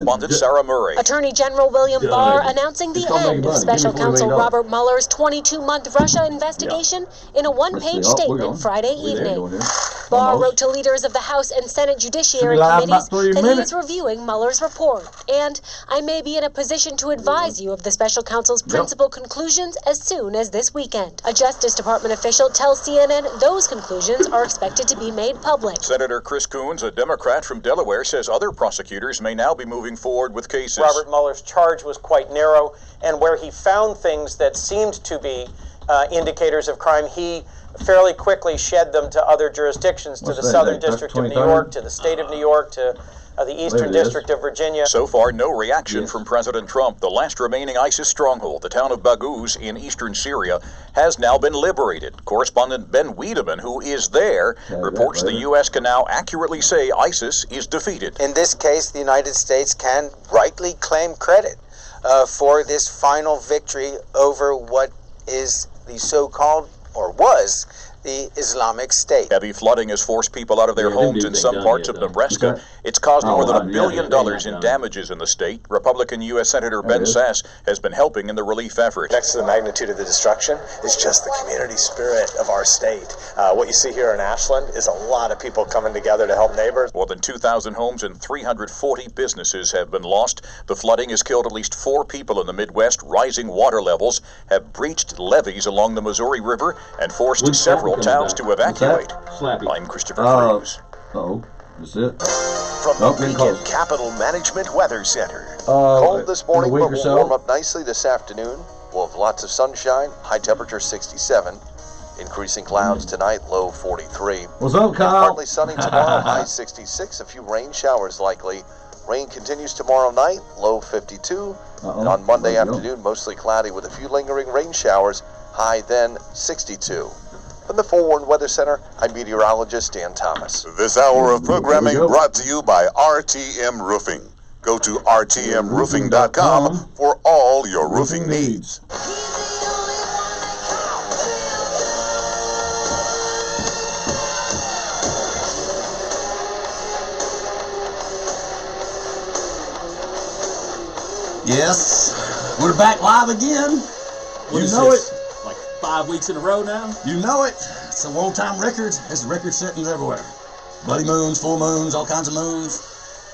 Respondent Sarah Murray. Attorney General William Barr announcing the end of Special Counsel Robert Mueller's 22-month Russia investigation in a one-page statement Friday evening. Barr wrote to leaders of the House and Senate Judiciary Committees that he is reviewing Mueller's report, and I may be in a position to advise you of the Special Counsel's principal conclusions as soon as this weekend. A Justice Department official tells CNN those conclusions are expected to be made public. Senator Chris Coons, a Democrat from Delaware, says other prosecutors may now be moving forward with cases. Robert Mueller's charge was quite narrow, and where he found things that seemed to be indicators of crime, he fairly quickly shed them to other jurisdictions, to the Southern District of New York, to the state of New York, to the Eastern District of Virginia. So far, no reaction from President Trump. The last remaining ISIS stronghold, the town of Baghouz in eastern Syria, has now been liberated. Correspondent Ben Wiedemann, who is there, reports the U.S. can now accurately say ISIS is defeated. In this case, the United States can rightly claim credit for this final victory over what is the so-called, or was, the Islamic State. Heavy flooding has forced people out of their homes in some parts of Nebraska. It's caused more than $1 billion in damages in the state. Republican U.S. Senator Ben Sasse has been helping in the relief effort. Next to the magnitude of the destruction is just the community spirit of our state. What you see here in Ashland is a lot of people coming together to help neighbors. More than 2,000 homes and 340 businesses have been lost. The flooding has killed at least 4 people in the Midwest. Rising water levels have breached levees along the Missouri River and forced several towns to evacuate. I'm Christopher Cruz. That's it. From the Beacon Capital Management Weather Center. Cold this morning, but will warm up nicely this afternoon. We'll have lots of sunshine, high temperature 67. Increasing clouds tonight, low 43. What's up, Kyle? Partly sunny tomorrow, high 66. A few rain showers likely. Rain continues tomorrow night, low 52. And on Monday afternoon, mostly cloudy with a few lingering rain showers, high then 62. From the Forewarned Weather Center, I'm meteorologist Dan Thomas. This hour of programming brought to you by RTM Roofing. Go to rtmroofing.com for all your roofing needs. Yes, we're back live again. You know it. 5 weeks in a row now? You know it. It's a long-time record. It's record settings everywhere. Bloody moons, full moons, all kinds of moons.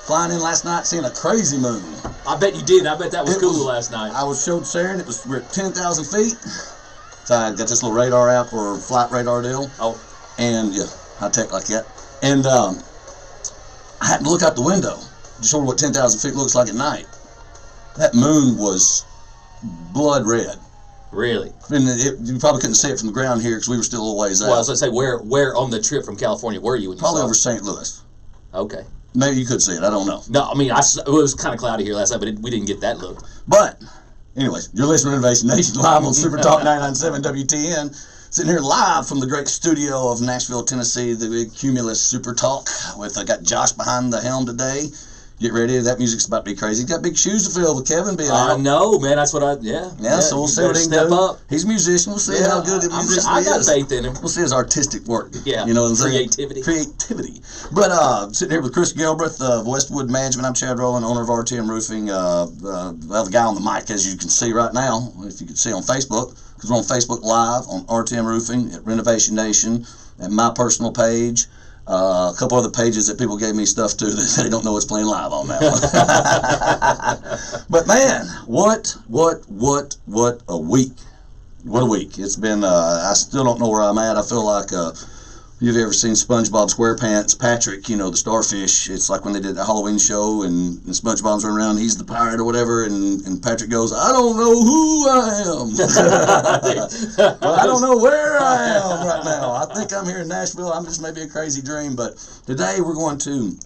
Flying in last night, seeing a crazy moon. I bet you did. I bet that was cool last night. I showed Sharon. We're at 10,000 feet. So I got this little radar out for flight radar deal. Oh. And yeah, high tech like that. And I had to look out the window to show what 10,000 feet looks like at night. That moon was blood red. Really? And you probably couldn't see it from the ground here because we were still a little ways out. Well, I was going to say, where on the trip from California were you when you probably saw over it? St. Louis. Okay. Maybe you could see it. I don't know. No, I mean, it was kind of cloudy here last night, but we didn't get that look. But, anyways, you're listening to Renovation Nation live on Super Talk 997 WTN. Sitting here live from the great studio of Nashville, Tennessee, the big Cumulus Super Talk. I got Josh behind the helm today. Get ready. That music's about to be crazy. He's got big shoes to fill with Kevin being out. I know, man. That's what Yeah, so we'll see what he can step do. Up. He's a musician. We'll see how good the musician is. I got faith in him. We'll see his artistic work. Yeah, you know what I'm saying? Creativity. But sitting here with Chris Gilbreth of Westwood Management. I'm Chad Rowland, owner of RTM Roofing. The guy on the mic, as you can see right now, if you can see on Facebook, because we're on Facebook Live on RTM Roofing at Renovation Nation, at my personal page. A couple other pages that people gave me stuff to that they don't know what's playing live on now. But man, what a week. What a week. It's been, I still don't know where I'm at. I feel like, you've ever seen SpongeBob SquarePants, Patrick, you know, the starfish. It's like when they did the Halloween show and SpongeBob's running around, he's the pirate or whatever, and Patrick goes, I don't know who I am. Well, I don't know where I am right now. I think I'm here in Nashville. I'm just maybe a crazy dream, but today we're going to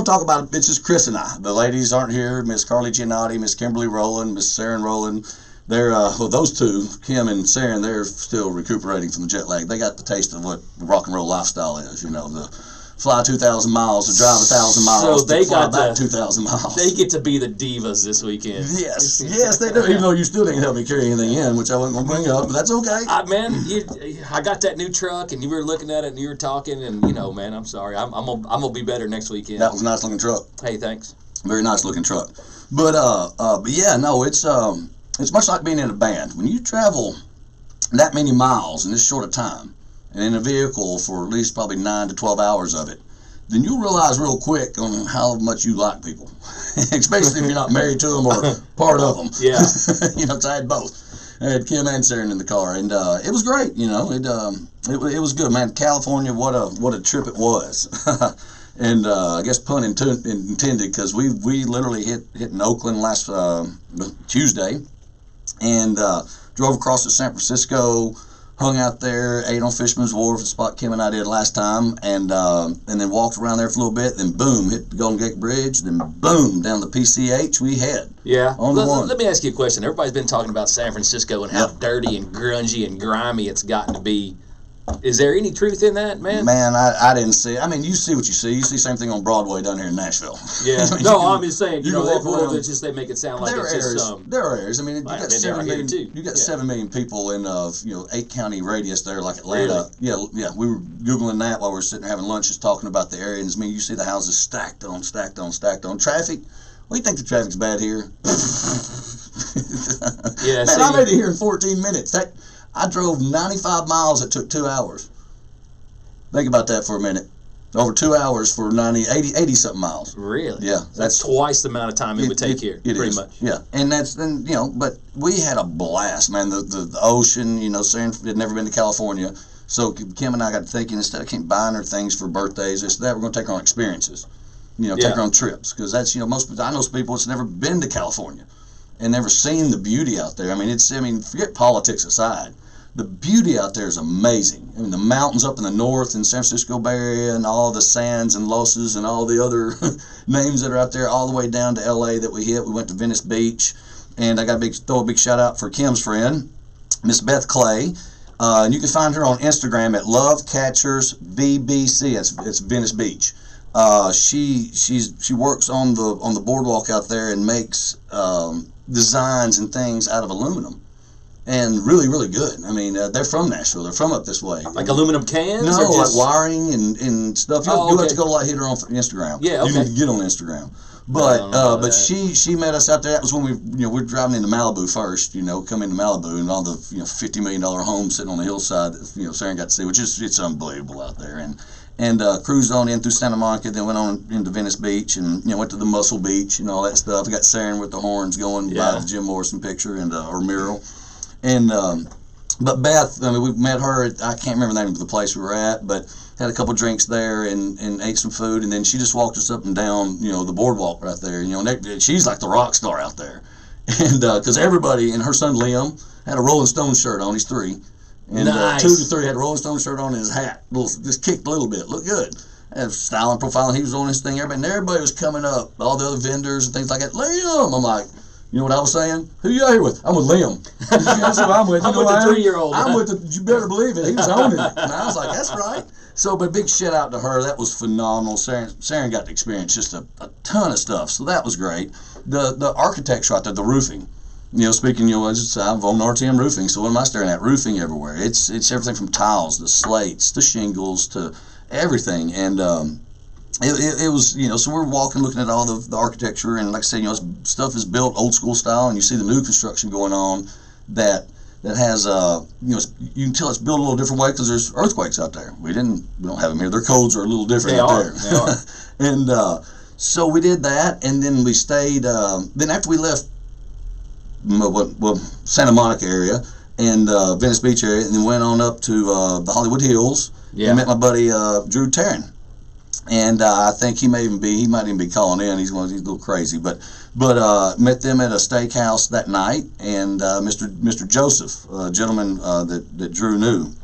talk about it. It's just Chris and I. The ladies aren't here. Miss Carly Giannotti, Miss Kimberly Rowland, Miss Saren Rowland. They're, those two, Kim and Saren, they're still recuperating from the jet lag. They got the taste of what the rock and roll lifestyle is, you know, the fly 2,000 miles, to drive 1,000 miles, so they to fly got back 2,000 miles. They get to be the divas this weekend. Yes, they do, even though you still didn't help me carry anything in, which I wasn't going to bring up, but that's okay. I got that new truck, and you were looking at it, and you were talking, and, you know, man, I'm sorry. I'm gonna be better next weekend. That was a nice looking truck. Hey, thanks. Very nice looking truck. But yeah, no, it's much like being in a band. When you travel that many miles in this short of time, and in a vehicle for at least probably 9 to 12 hours of it, then you'll realize real quick on how much you like people, especially if you're not married to them or part of them. Yeah. You know, 'cause I had both. I had Kim and Saren in the car, and it was great. You know, it was good, man. California, what a trip it was. And I guess pun intended, because we literally hit in Oakland last Tuesday, and drove across to San Francisco, hung out there, ate on Fisherman's Wharf, the spot Kim and I did last time, and then walked around there for a little bit, then boom, hit the Golden Gate Bridge, then boom, down the PCH we head. Yeah. On the one. Let me ask you a question. Everybody's been talking about San Francisco and how dirty and grungy and grimy it's gotten to be. Is there any truth in that, man? Man, I didn't see it. I mean, you see what you see. You see the same thing on Broadway down here in Nashville. Yeah. I mean, I'm just saying, you know, it's just they make it sound like it's areas, just there are areas. I mean, you like, got 7 million. too. You got 7 million people in 8-county radius there, like Atlanta. Really? Yeah. We were googling that while we were sitting there having lunches, talking about the area. And I mean, you see the houses stacked on. Traffic. What do you think the traffic's bad here? Yeah. Man, I made it here in 14 minutes. I drove 95 miles. It took 2 hours. Think about that for a minute. Over 2 hours for 80 something miles. Really? Yeah. That's twice the amount of time it would take here. Pretty much. Yeah. And but we had a blast, man. The ocean, you know, Saren had never been to California. So Kim and I got thinking, instead of keep buying her things for birthdays, we're going to take her on experiences. You know, take her on trips. Because that's, I know some people that's never been to California and never seen the beauty out there. I mean, forget politics aside. The beauty out there is amazing. I mean, the mountains up in the north in San Francisco Bay Area and all the Sands and Losses and all the other names that are out there, all the way down to LA that we hit. We went to Venice Beach, and I got to throw a big shout out for Kim's friend, Miss Beth Clay. And you can find her on Instagram at LoveCatchersVBC. It's Venice Beach. She works on the boardwalk out there and makes designs and things out of aluminum. And really, really good. I mean, they're from Nashville. They're from up this way. Like aluminum cans? No, or just... like wiring and stuff. You'll have to go hit her on Instagram. Yeah, okay. You need to get on Instagram. But she met us out there. That was when we're driving into Malibu first. Come into Malibu and all the $50 million homes sitting on the hillside that Saren got to see, which is it's unbelievable out there. And cruised on in through Santa Monica, then went on into Venice Beach, and went to the Muscle Beach and all that stuff. We got Saren with the horns going by the Jim Morrison picture and or mural. And but Beth, I mean, we met her at, I can't remember the name of the place we were at, but had a couple drinks there and ate some food, and then she just walked us up and down, the boardwalk right there. And she's like the rock star out there, and because everybody, and her son Liam had a Rolling Stone shirt on. He's 3, and nice. 2 to 3 had a Rolling Stone shirt on and his hat just kicked a little bit, looked good. And styling, profiling, he was on his thing. Everybody was coming up, all the other vendors and things like that. Liam, I'm like. You know what I was saying? Who you out here with? I'm with Liam. That's who I'm with. I'm with the 3-year-old. I'm with you better believe it. He was owning it. And I was like, that's right. So, but big shout out to her. That was phenomenal. Saren got to experience just a ton of stuff. So that was great. The architecture out there, the roofing. Speaking, I'm on RTM roofing. So what am I staring at? Roofing everywhere. It's everything from tiles to slates to shingles to everything. And, it was, so we're walking, looking at all the architecture, and like I said, stuff is built old school style, and you see the new construction going on that has, you can tell it's built a little different way because there's earthquakes out there. We don't have them here. Their codes are a little different out there. They are. And so we did that, and then we stayed. Then after we left, Santa Monica area and Venice Beach area, and then went on up to the Hollywood Hills. Yeah. And met my buddy Drew Tarrin. And I think he might even be calling in. He's a little crazy, but met them at a steakhouse that night, and Mr. Joseph, a gentleman that Drew knew,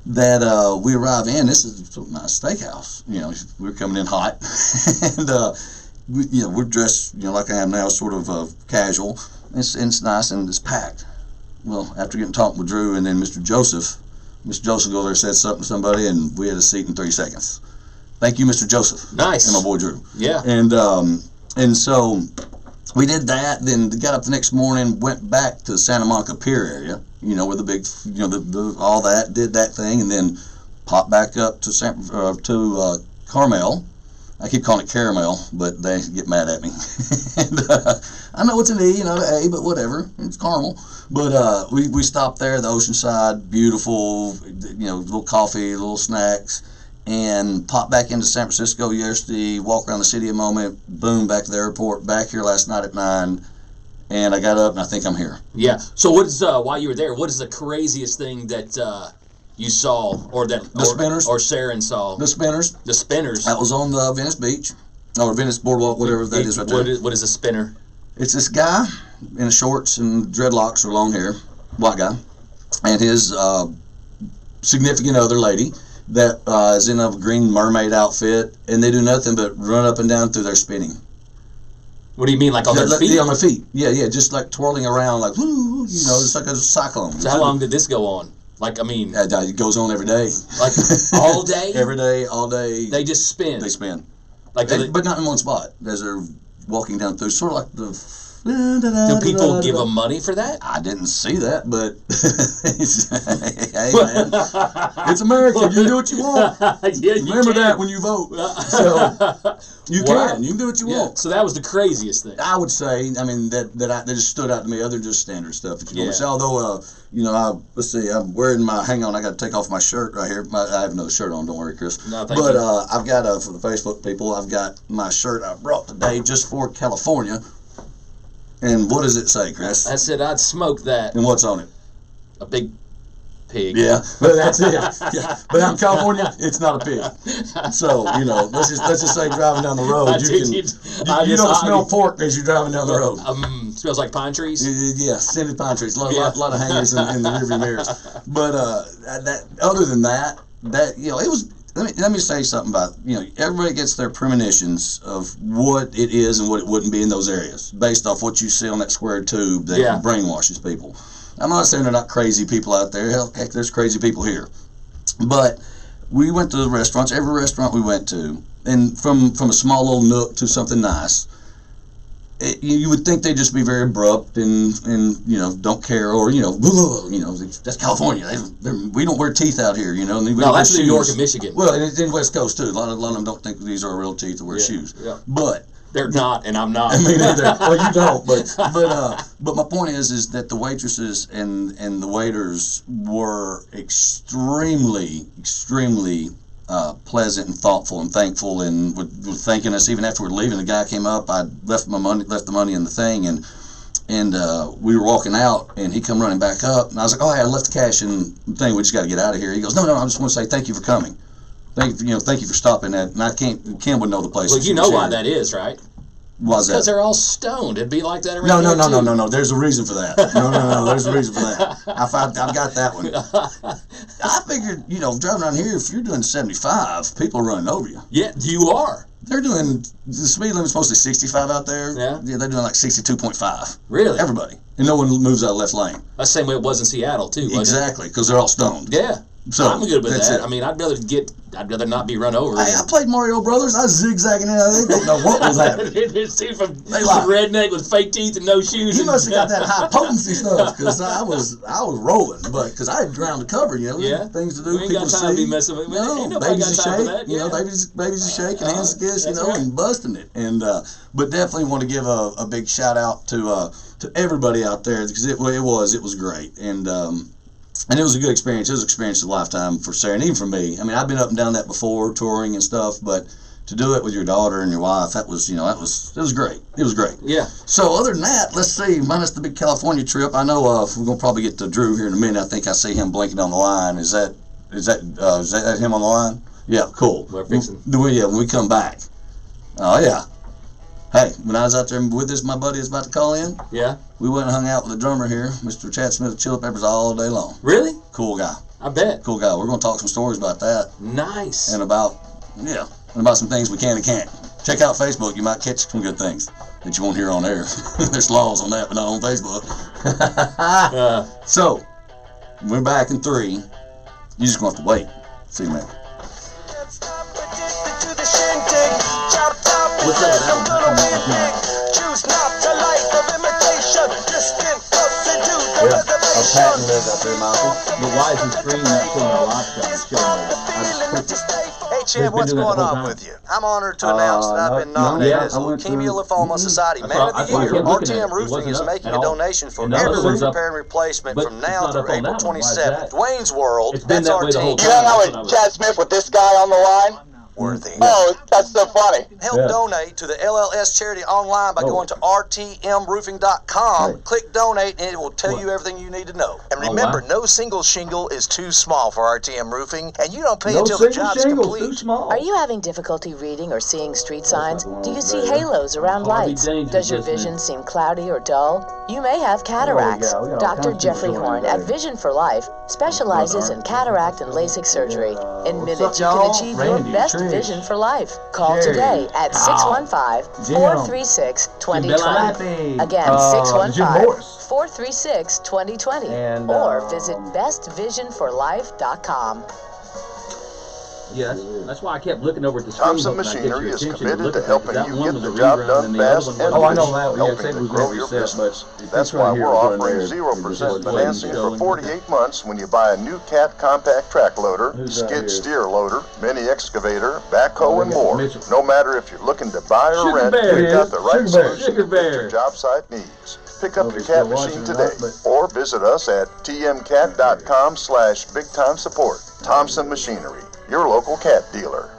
that we arrive in. This is a nice steakhouse. We're coming in hot, and we're dressed like I am now, sort of casual. It's nice and it's packed. Well, after getting talking with Drew and then Mr. Joseph go there, said something to somebody, and we had a seat in 3 seconds. Thank you, Mr. Joseph. Nice. And my boy Drew. Yeah. And so we did that, then got up the next morning, went back to the Santa Monica Pier area, where the big, all that, did that thing, and then popped back up to Carmel, I keep calling it caramel, but they get mad at me. And, I know it's an E, not an A, but whatever. It's caramel. But we stopped there, the Oceanside, beautiful, little coffee, little snacks, and popped back into San Francisco yesterday, walk around the city a moment, boom, back to the airport, back here last night at 9, and I got up and I think I'm here. Yeah. So what is, while you were there, what is the craziest thing that you saw, or that spinners, or Sharon saw? The spinners. The spinners. That was on the Venice Beach, or Venice Boardwalk, whatever that is right there. What is a spinner? It's this guy in shorts and dreadlocks or long hair, white guy, and his significant other lady that is in a green mermaid outfit, and they do nothing but run up and down through their spinning. What do you mean, like on their feet? Yeah, on their feet. Yeah, just like twirling around, like, woo, it's like a cyclone. So how long did this go on? Like, I mean... It goes on every day. Like, all day? Every day, all day. They just spin? They spin. Like, but not in one spot. As they're walking down through, sort of like the... Do people give them money for that? I didn't see that, but hey man, it's America. You do what you want. Yeah, remember that when you vote. So you can do what you want. So that was the craziest thing. I would say. I mean, that just stood out to me, other than just standard stuff that you say. Although, let's see, I'm wearing my. Hang on, I got to take off my shirt right here. I have another shirt on. Don't worry, Chris. No, thank you. I've got for the Facebook people, I've got my shirt I brought today just for California. And what does it say, Chris? I said I'd smoke that. And what's on it? A big pig. Yeah, but that's it. Yeah. But out in California, it's not a pig. So, let's just say driving down the road, you don't smell pork as you're driving down the road. Smells like pine trees? Yeah, scented pine trees. A lot of hangers in the rearview mirrors. But other than that, it was... Let me say something about, everybody gets their premonitions of what it is and what it wouldn't be in those areas based off what you see on that square tube that brainwashes people. I'm not saying they're not crazy people out there. Heck, there's crazy people here. But we went to the restaurants, every restaurant we went to, and from a small little nook to something nice, you would think they'd just be very abrupt and don't care, or that's California. We don't wear teeth out here, No, that's New York and Michigan. Well, and it's in West Coast too. A lot of them don't think these are real teeth to wear shoes. Yeah. But they're not, and I'm not. I mean, either. Well, you don't. But my point is that the waitresses and the waiters were extremely pleasant and thoughtful and thankful, and were thanking us even after we were leaving. The guy came up, I left the money in the thing, and we were walking out, and he come running back up, and I was like, oh, hey, I left the cash in the thing, we just got to get out of here. He goes, no, I just want to say thank you for coming. Thank you for stopping that. And Kim would know the place. Well, you know why that is, right? Why's that? Because they're all stoned. It'd be like that around here, No. There's a reason for that. No. There's a reason for that. I've got that one. I figured, driving around here, if you're doing 75, people are running over you. Yeah, you are. They're doing, the speed limit's mostly 65 out there. Yeah. They're doing like 62.5. Really? Everybody. And no one moves out of left lane. That's the same way it was in Seattle, too, wasn't Exactly, because they're all stoned. Yeah. So I'm good with that. It. I mean, I'd rather not be run over. Hey, I played Mario Brothers. I was zigzagging in. They don't know what was happening. See, from redneck with fake teeth and no shoes. You must have got that high potency stuff, because I was rolling, but because I had ground to cover, things to do, we ain't people got time to see. Be messing with. No, babies to shake, babies to shake and hands to kiss, and busting it. And but definitely want to give a big shout out to everybody out there, because it was great. And it was a good experience. It was an experience of a lifetime for Sarah, and even for me. I mean, I've been up and down that before, touring and stuff, but to do it with your daughter and your wife, it was great. It was great. Yeah. So other than that, let's see, minus the big California trip, I know we're going to probably get to Drew here in a minute. I think I see him blinking on the line. Is that him on the line? Yeah, cool. We're fixing. When we come back. Oh, yeah. Hey, when I was out there with this, my buddy is about to call in. Yeah. We went and hung out with the drummer here, Mr. Chad Smith of Chili Peppers, all day long. Really? Cool guy. I bet. Cool guy. We're going to talk some stories about that. Nice. And about some things we can and can't. Check out Facebook. You might catch some good things that you won't hear on air. There's laws on that, but not on Facebook. So, we're back in 3. You just going to have to wait. See you, man. What's up with that one? Yeah, a patent lives out there, Malcolm. But why is he screaming that to our lifestyle? Chad, what's going on with you? I'm honored to announce that I've been nominated as the Leukemia Lymphoma Society Man of the Year. RTM Roofing is making a donation for every roof repair and replacement from now through April 27th. Dwayne's World, that's our team. You hang out with Chad Smith with this guy on the line? Worthy. Oh, that's so funny. Help donate to the LLS charity online by going to rtmroofing.com. Click donate and it will tell you everything you need to know. And remember, no single shingle is too small for RTM Roofing, and you don't pay until the job's complete. Are you having difficulty reading or seeing street signs? Do you see halos around lights? Does your vision seem cloudy or dull? You may have cataracts. Dr. Jeffrey Horn at Vision for Life specializes in cataract and LASIK surgery. In minutes, you can achieve your best vision for life. Call today at 615-436-2020. Again, 615-436-2020. Or visit bestvisionforlife.com. Yeah, that's why I kept looking over at the screen. Thompson Machinery is committed to helping you get the job done fast and helping to grow your business. That's why we're offering 0% financing for 48 months when you buy a new Cat compact track loader, skid steer loader, mini excavator, backhoe, and more. No matter if you're looking to buy or rent, we've got the right solution to fit your job site needs. Pick up your Cat machine today or visit us at tmcat.com/bigtimesupport. Thompson Machinery, your local cat dealer.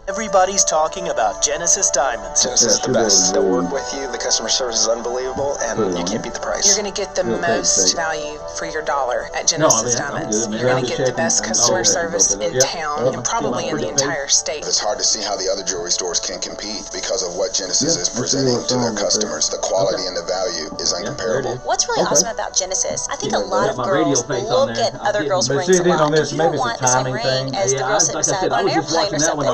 Everybody's talking about Genesis Diamonds. Genesis is the best. They'll work with you. The customer service is unbelievable, and you can't beat the price. You're going to get the most value for your dollar at Genesis Diamonds. You're going to get the best customer service in town and probably in the entire state. It's hard to see how the other jewelry stores can compete because of what Genesis is presenting to their customers. The quality and the value is incomparable. What's really awesome about Genesis, I think a lot of girls look at other girls' rings a lot. You don't want the same ring as the girl sitting beside on an airplane or something.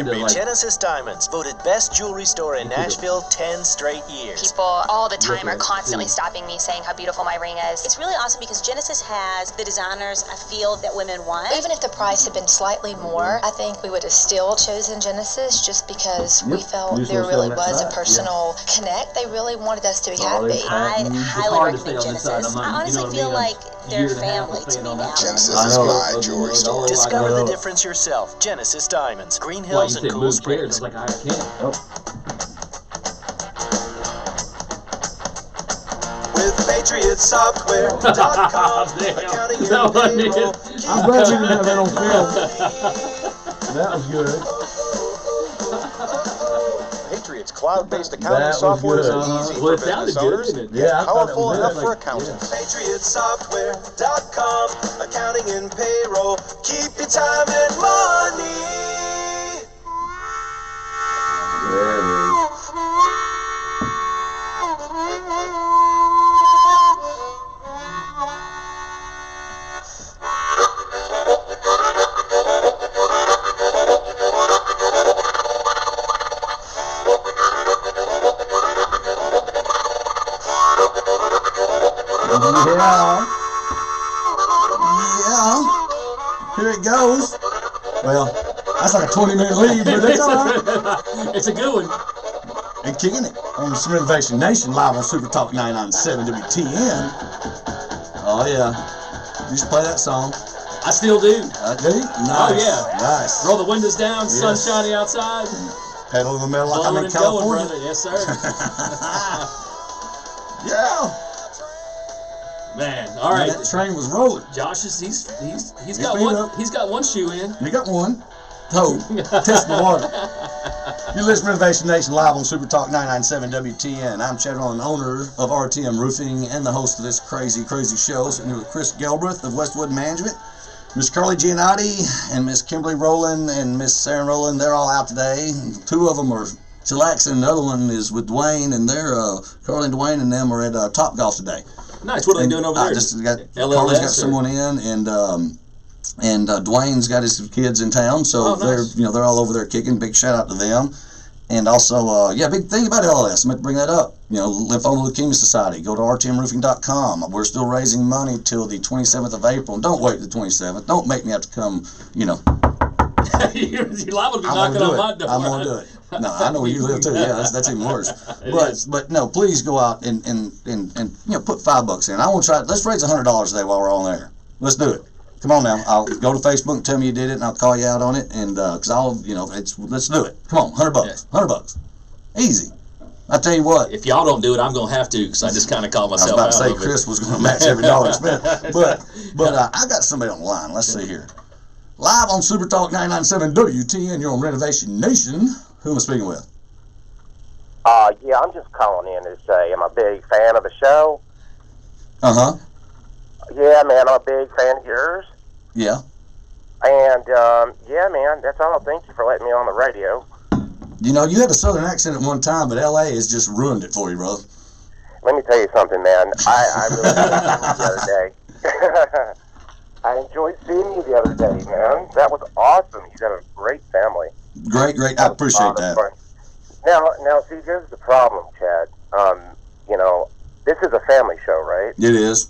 Genesis Diamonds, voted best jewelry store in Nashville 10 straight years. People all the time are constantly stopping me saying how beautiful my ring is. It's really awesome because Genesis has the designers I feel that women want. Even if the price had been slightly more, I think we would have still chosen Genesis just because we felt there really was a personal connect. They really wanted us to be happy. I highly recommend Genesis. I honestly feel like they're family to me now. Genesis is my jewelry store. Discover the difference yourself. Genesis Diamonds, Green Hills and Cool Springs. Like I can't. With PatriotSoftware.com. Accounting and payroll. I'm glad we didn't have that on film. That was good. Patriot's cloud-based accounting software is easy for business owners. Yeah, powerful enough for accountants. PatriotSoftware.com. Accounting and payroll. Keep your time and money. There it is. Yeah. Here it goes. Well, that's like a 20-minute lead, but that's all right. It's a good one. And kicking it on the Renovation Nation live on Super Talk 99.7 WTN. Oh, yeah. You used to play that song. I still do. Do you? Nice. Oh, yeah. Nice. Roll the windows down, sun shining outside. Pedal in the metal like I'm in California. Going, yes, sir. Yeah. Man, all right. That train was rolling. Josh is he's got one. He's got one shoe in. You got one. Toe. Test the water. You listen to Renovation Nation live on Super Talk 99.7 WTN. I'm Chad Rowland, owner of RTM Roofing and the host of this crazy show. Sitting here with Chris Gelbreth of Westwood Management, Miss Carly Giannotti, and Miss Kimberly Rowland and Miss Sarah Rowland. They're all out today. Two of them are chillaxing. The other one is with Dwayne, and they're Carly and Dwayne and them are at Top Golf today. Nice. What are they doing over there? Carly's got someone in, and Dwayne's got his kids in town, so nice. they're all over there kicking. Big shout out to them. And also, big thing about LLS. I'm going to bring that up. Lymphoma Leukemia Society. Go to rtmroofing.com. We're still raising money till the 27th of April. And don't wait the 27th. Don't make me have to come. You're liable to be knocking on my door. I'm going to do it. No, I know where you live too. Yeah, that's even worse. But no, please go out and put $5 in. I want to try. Let's raise $100 today while we're on there. Let's do it. Come on now. I'll go to Facebook and tell me you did it, and I'll call you out on it. And because let's do it. Come on, $100, $100, easy. I tell you what. If y'all don't do it, I'm gonna have to, because I just kind of called myself out. I was about to say Chris was gonna match every dollar spent, but I got somebody on the line. Let's see here. Live on Super Talk 99.7 WTN. You're on Renovation Nation. Who am I speaking with? Yeah, I'm just calling in to say I'm a big fan of the show. Uh-huh. Yeah, man, I'm a big fan of yours. Yeah. And, yeah, man, that's all. Thank you for letting me on the radio. You know, you had a southern accent at one time, but L.A. has just ruined it for you, brother. Let me tell you something, man. I really enjoyed seeing you the other day. I enjoyed seeing you the other day, man. That was awesome. You got a great family. Great. I appreciate that. Fun. Now, see, here's the problem, Chad. You know, this is a family show, right? It is.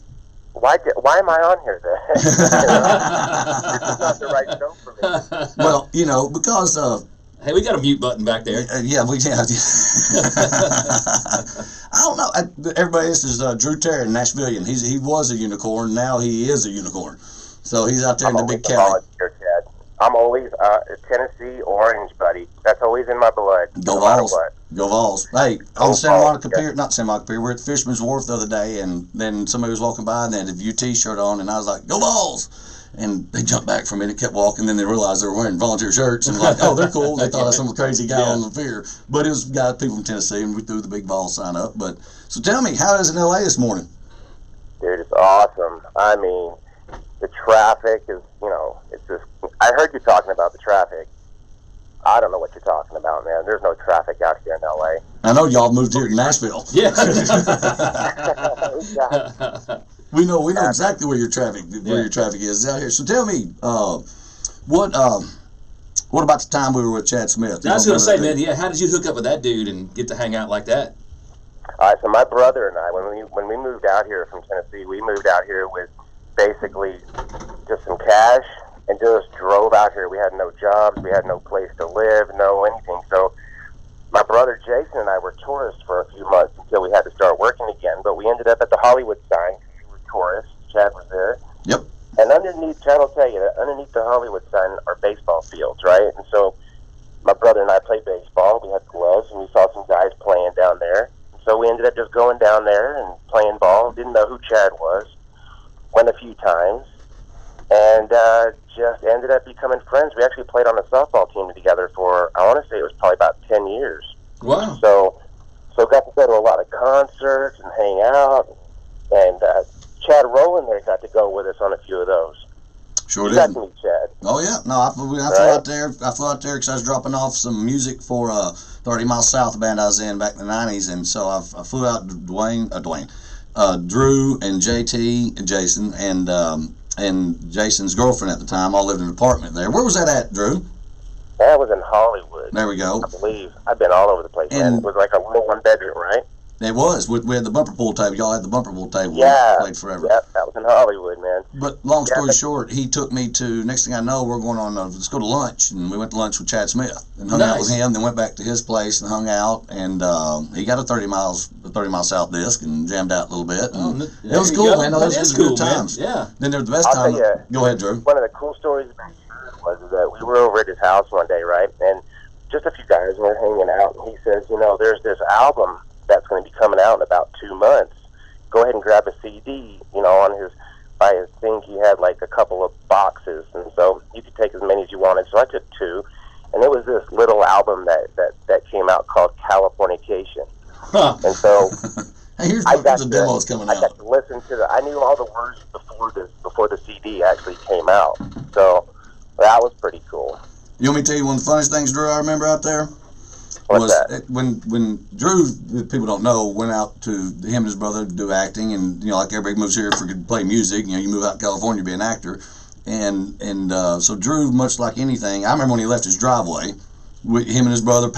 Why am I on here then? This is not the right show for me. Well, you know, because hey, we got a mute button back there. Yeah, we have. I don't know. Everybody, this is Drew Terry in Nashville. He was a unicorn. Now he is a unicorn. So he's out there in the big Cali. I'm always Tennessee Orange, buddy. That's always in my blood. Go Vols. Go Vols. Hey, on the Santa Monica Pier, not Santa Monica Pier, we're at the Fisherman's Wharf the other day, and then somebody was walking by, and they had a View T-shirt on, and I was like, go Vols! And they jumped back for a minute, kept walking, then they realized they were wearing volunteer shirts, and like, oh, they're cool. They thought I was some crazy guy on the pier. But it was people from Tennessee, and we threw the big Vols sign up. But so tell me, how is it in L.A. this morning? Dude, it's awesome. I mean, the traffic is, it's just, I heard you talking about the traffic. I don't know what you're talking about, man. There's no traffic out here in L.A. I know y'all moved here to Nashville. Yeah. We know exactly where your traffic is out here. So tell me, what about the time we were with Chad Smith? I was going to say, man, yeah, how did you hook up with that dude and get to hang out like that? All right, so my brother and I, when we moved out here from Tennessee, we moved out here with basically just some cash and just drove out here. We had no jobs, we had no place to live, no anything. So my brother Jason and I were tourists for a few months until we had to start working again. But we ended up at the Hollywood sign. We were tourists. Chad was there. Yep. And Chad will tell you that underneath the Hollywood sign are baseball fields, right? And so my brother and I played baseball. We had gloves, and we saw some guys playing down there. So we ended up just going down there and playing ball. Didn't know who Chad was. Went a few times. And just ended up becoming friends. We actually played on the softball team together for, I want to say it was probably about 10 years. Wow. So got to go to a lot of concerts and hang out. And Chad Rowland there got to go with us on a few of those. Sure did. You got to meet Chad. Oh, yeah. No, I flew out there. I flew out there because I was dropping off some music for 30 Miles South band I was in back in the 90s. And so I flew out Drew and JT and Jason and Jason's girlfriend at the time all lived in an apartment there. Where was that at, Drew? That was in Hollywood. There we go. I believe. I've been all over the place, man. It was like a little one-bedroom, right? It was. We had the bumper pool table. Y'all had the bumper pool table. Yeah. We played forever. Yeah, that was in Hollywood, man. But long story short, he took me to, next thing I know, we're going on, let's go to lunch. And we went to lunch with Chad Smith and hung out with him, then went back to his place and hung out. And he got a 30 Mile South disc and jammed out a little bit. And it was cool, man. Those was good times. Yeah. Then there was the best time. Go ahead, Drew. One of the cool stories about Chad was that we were over at his house one day, right? And just a few guys were hanging out. And he says, there's this album that's going to be coming out in about 2 months. Go ahead and grab a CD, by his thing he had like a couple of boxes, and so you could take as many as you wanted. So I took 2, and it was this little album that came out called Californication. Huh. And so here's I got the demos coming out. I got to listen to I knew all the words before the CD actually came out. So that was pretty cool. You want me to tell you one of the funniest things, Drew, I remember out there? What's that? When Drew, people don't know, went out to him and his brother to do acting, and like everybody moves here to play music. You move out to California to be an actor, and so Drew, much like anything, I remember when he left his driveway, him and his brother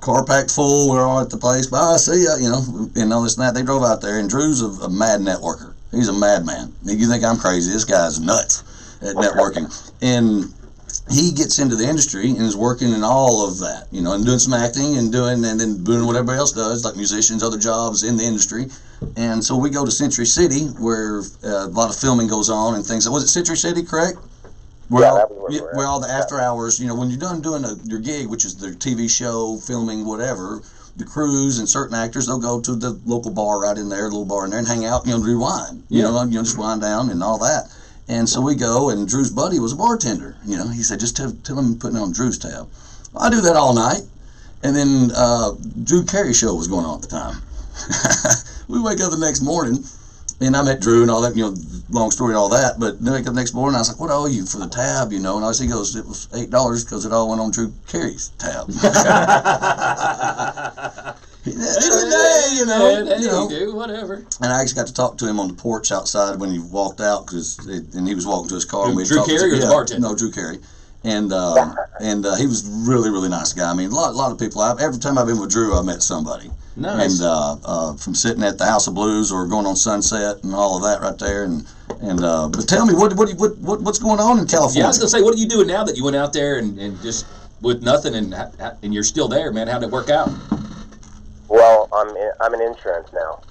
car packed full. We're all at the place. Bye, see ya. And all this and that. They drove out there, and Drew's a mad networker. He's a madman. You think I'm crazy? This guy's nuts at networking, and he gets into the industry and is working in all of that, and doing some acting and then doing what everybody else does, like musicians, other jobs in the industry. And so we go to Century City, where a lot of filming goes on and things. Was it Century City, correct? Where all the after hours, you know, when you're done doing your gig, which is their TV show, filming, whatever, the crews and certain actors, they'll go to the local bar right in there, little bar in there, and hang out, you know, do wine. You know, just wind down and all that. And so we go, and Drew's buddy was a bartender. You know, he said, just tell him putting it on Drew's tab. I do that all night. And then Drew Carey show was going on at the time. We wake up the next morning, and I met Drew and all that, you know, long story and all that. But then I wake up the next morning, I was like, what do I owe you for the tab, you know? And he goes, it was $8 because it all went on Drew Carey's tab. You know, do whatever. And I actually got to talk to him on the porch outside when he walked out, and he was walking to his car. Drew Carey or the bartender? No, Drew Carey. And he was really, really nice guy. I mean, a lot of people. Every time I've been with Drew, I've met somebody. Nice. And from sitting at the House of Blues or going on Sunset and all of that right there. And but tell me, what's going on in California? Yeah, I was gonna say, what are you doing now that you went out there and just with nothing and you're still there, man? How'd it work out? Well, I'm in insurance now.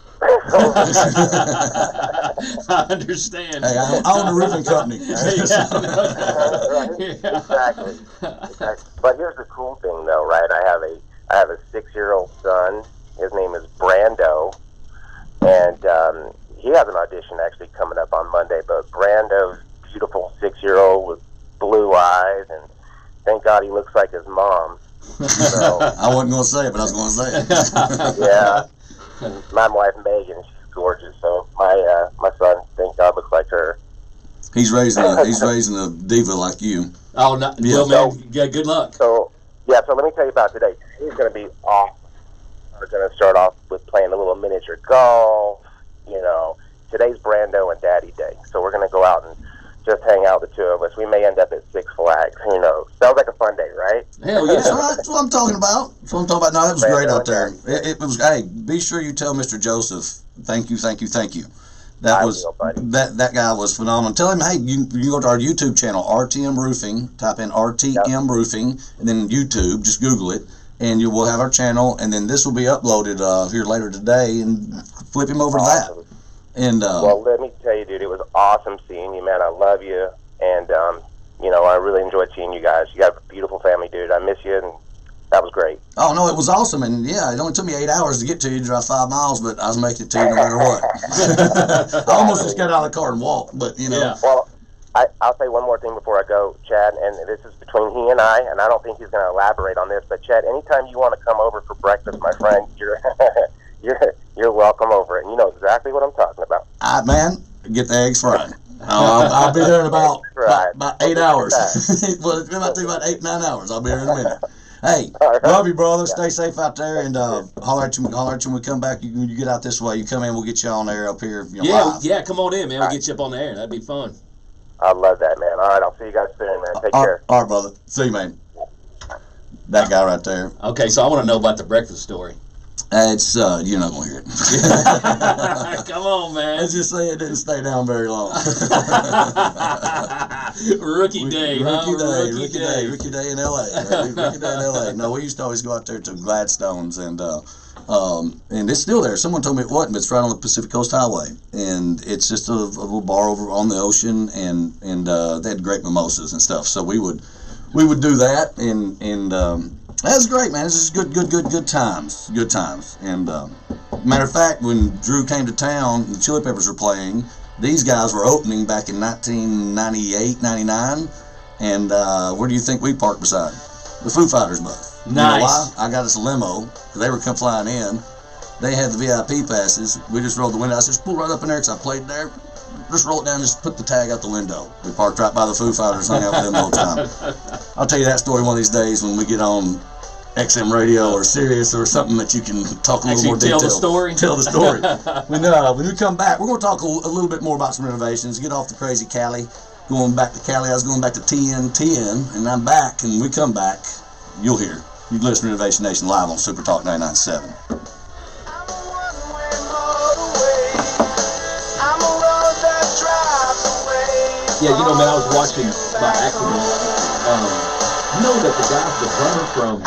I understand. Hey, I own a roofing company. Exactly. But here's the cool thing, though, right? I have a 6-year-old son. His name is Brando, and he has an audition actually coming up on Monday. But Brando's beautiful 6-year-old with blue eyes, and thank God he looks like his mom. So, I wasn't going to say it, but I was going to say it. Yeah. My wife Megan, she's gorgeous. So my son, thank God, looks like her. He's raising a diva like you. Oh, no, well, man, yeah, good luck. So let me tell you about today. Today's going to be awesome. We're going to start off with playing a little miniature golf. You know, today's Brando and Daddy Day, so we're going to go out and just hang out, the two of us. We may end up at Six Flags. Who knows? Sounds like a fun day, right? Hell yeah. That's what I'm talking about. No, that was great out there. It was. Hey, be sure you tell Mr. Joseph, thank you. That guy was phenomenal. Tell him, hey, you go to our YouTube channel, RTM Roofing. Type in RTM Roofing, and then YouTube. Just Google it, and you will have our channel. And then this will be uploaded here later today. And flip him over to that. And well, let me tell you, dude, it was awesome seeing you, man. I love you, and you know, I really enjoyed seeing you guys. You got a beautiful family, dude. I miss you, and that was great. Oh no, it was awesome, and yeah, it only took me 8 hours to get to you, to drive 5 miles, but I was making it to you no matter what. I almost just got out of the car and walked, but you know. Yeah. Well, I'll say one more thing before I go, Chad, and this is between he and I don't think he's going to elaborate on this, but Chad, anytime you want to come over for breakfast, my friend, you're welcome over, and you know exactly what I'm talking about. Man, get the eggs fried. I'll be there in about 8 hours. Well, it might take about 8-9 hours. I'll be there in a minute. Hey, love you, brother. Stay safe out there, and holler at you when we come back. You get out this way. You come in, we'll get you on there up here. Live. Yeah, come on in, man. We'll get you up on the air. That'd be fun. I love that, man. All right, I'll see you guys soon, man. Take care. All right, brother. See you, man. That guy right there. Okay, so I want to know about the breakfast story. It's you're not gonna hear it. Come on, man. Let's just say it didn't stay down very long. Rookie day in LA. Rookie day in LA. No, we used to always go out there to Gladstone's, and it's still there. Someone told me it wasn't, but it's right on the Pacific Coast Highway, and it's just a little bar over on the ocean, and they had great mimosas and stuff. So we would do that, and that was great, man. It's just good times. Good times. And matter of fact, when Drew came to town, the Chili Peppers were playing. These guys were opening back in 1998, 99. And where do you think we parked beside? The Foo Fighters bus. Nice. You know why? I got us a limo. They were come flying in. They had the VIP passes. We just rolled the window. I said, just pull right up in there because I played there. Just roll it down, just put the tag out the window. We parked right by the Foo Fighters, hung out with them the whole time. I'll tell you that story one of these days when we get on XM Radio or Sirius or something that you can talk a little more detail. Tell the story. When we come back, we're going to talk a little bit more about some renovations. Get off the crazy Cali. Going back to Cali, I was going back to TN, and I'm back. And when we come back, you'll hear. You listen to Renovation Nation live on Super Talk 99.7. Yeah, you know, man, I was watching by accident. You know that the drummer from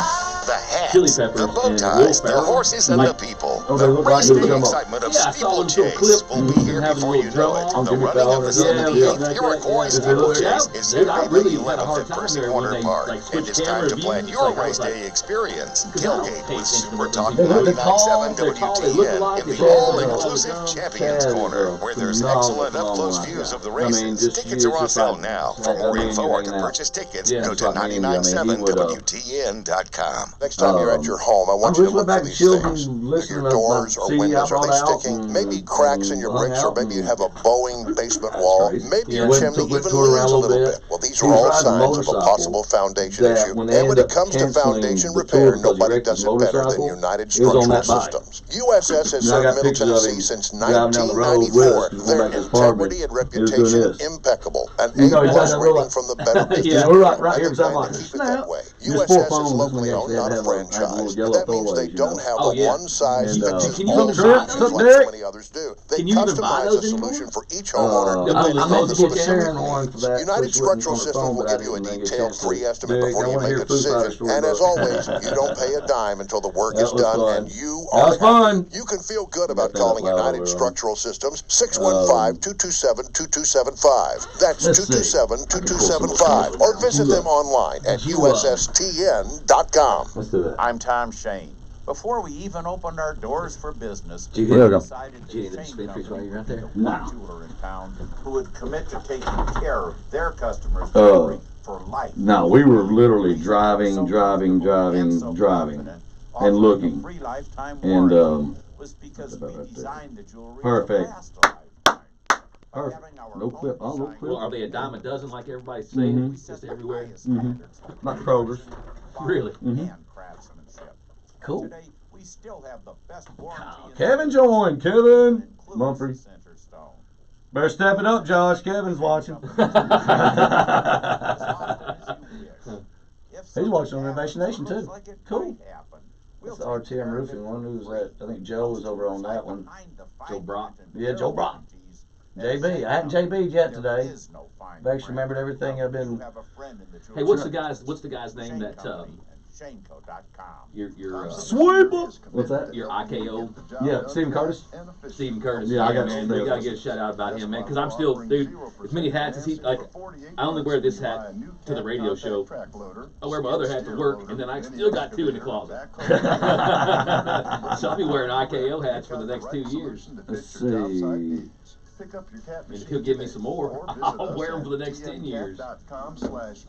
the hats, Chili Peppers, the bow ties, the horses, and the people. Oh, they look like Race they day come up. excitement of Yeah, I saw them steeplechase clip will be here before you know it. The running of the 78th Iroquois steeplechase is Saturday, May 11th at Percy Warner Park. And it's time to plan your race day experience. Tailgate with Super Talk 99.7 WTN in the all-inclusive Champions Corner, where there's excellent up-close views of the races. Tickets are on sale now. For more info or to purchase tickets, go to 997WTN.com. Next time you're at your home, I want you to look for these things. Your doors or windows, are they sticking? Maybe cracks in your bricks, or maybe you have a bowing basement wall. Maybe your chimney even leans a little bit. Well, these are all signs of a possible foundation issue. And when it comes to foundation repair, nobody does it better than United Structural Systems. USS has served Middle Tennessee since 1994. Their integrity and reputation impeccable. An A-plus rating from the Better Business We're right here beside to keep it that way. USS is locally owned, not a franchise. That means they don't have a one-size-fits-all like so many others do. They customize a solution for each homeowner depending on the specific needs. United Structural Systems will give you a detailed free estimate before you make a decision. And as always, you don't pay a dime until the work is done and you are happy. You can feel good about calling United Structural Systems 615-227-2275. That's 227-2275. Or visit them online at USSTN.com. Let's do that. I'm Tom Shane. Before we even opened our doors for business, we decided to change company with a jeweler in town who would commit to taking care of their customers for life. No, we were literally driving, and looking. And was because we designed the jewelry perfect. No clip. Oh, no clip. Well, are they a dime a dozen like everybody's saying? Just everywhere. Not Kroger's. Really? Cool. Today, we still have the best warranty. Kevin joined. Kevin Mumphrey. Better step it up, Josh. Kevin's watching. He's watching on Renovation Nation too. Cool. That's the RTM roofing one. Who's that? I think Joe was over on that one. Joe Brock. Yeah, Joe Brock. JB. I hadn't JB'd yet today. I've actually remembered everything I've been. Hey, what's the guy's name that your Sweeper. What's that? Your IKO. Yeah, Stephen Curtis. Stephen Curtis. Yeah, I got man. We gotta get a shout out about him, man. Because I'm still, dude. As many hats as he like. I only wear this hat to the radio show. I wear my other hat to work, and then I still got two in the closet. So I'll be wearing IKO hats for the next 2 years. Let's see. And if he'll give me some more, I'll wear them for the next 10 years. I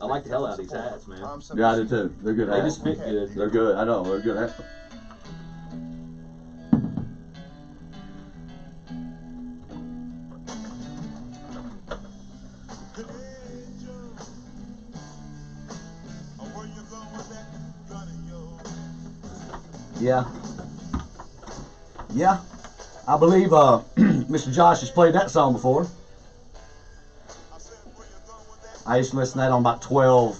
like the hell out of these hats, man. Yeah, I do too. They're good hats. They just fit good. They're good. I know. They're good hats. Yeah. Yeah. I believe Mr. Josh has played that song before. I used to listen to that on about 12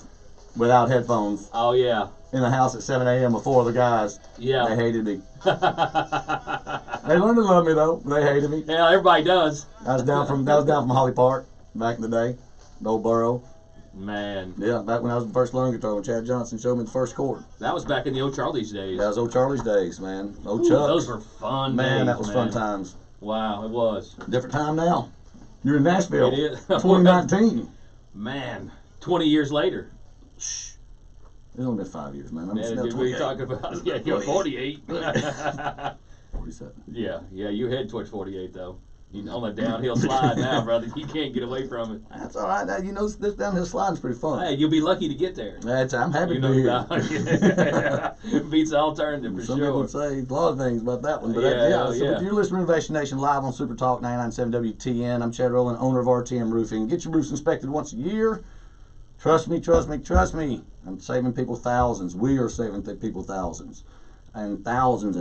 without headphones. Oh, yeah. In the house at 7 a.m. before the guys. Yeah. They hated me. They learned to love me, though. They hated me. Yeah, everybody does. That was down from Holly Park back in the day. The old borough. Man. Yeah, back when I was the first learning guitar when Chad Johnson showed me the first chord. That was back in the old Charlie's days. That was old Charlie's days, man. Old Chuck. Those were fun man, days, that was fun times. Wow, it was. Different time now. You're in Nashville. It is. 2019. Man, 20 years later. Shh. It's only been 5 years, man. I'm still 28. What are you talking about? Yeah, you're 48. 47. Yeah, you're heading towards 48, though. You're on a downhill slide now, brother. You can't get away from it. That's all right. You know, this downhill slide is pretty fun. Hey, you'll be lucky to get there. I'm happy to be here. Beats the alternative for Some sure. people would say a lot of things about that one. But so if you're listening to Renovation Nation live on Super Talk 99.7 WTN, I'm Chad Rowland, owner of RTM Roofing. Get your roofs inspected once a year. Trust me. I'm saving people thousands. We are saving people thousands and thousands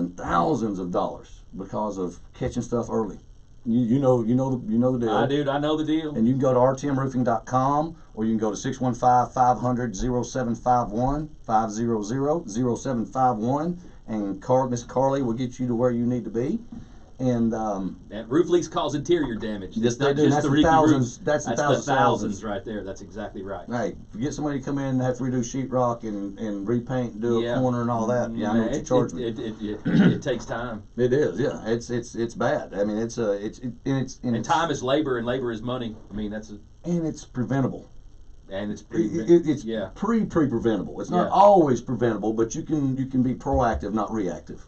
of dollars because of catching stuff early. You know the deal. I know the deal. And you can go to rtmroofing.com or you can go to 615-500-0751, 500-0751, and Miss Carly will get you to where you need to be. And roof leaks cause interior damage. Yes, It's they not do. just That's the the leaky thousands. roof. That's the thousands right there. That's exactly right. Hey, get somebody to come in and have to redo sheetrock and repaint and do a corner and all that. Yeah, I know what you charge me. It takes time. It is. Yeah, it's bad. I mean, and time is labor, and labor is money. I mean, and it's preventable. And it's pre-preventable. It's not always preventable, but you can be proactive, not reactive.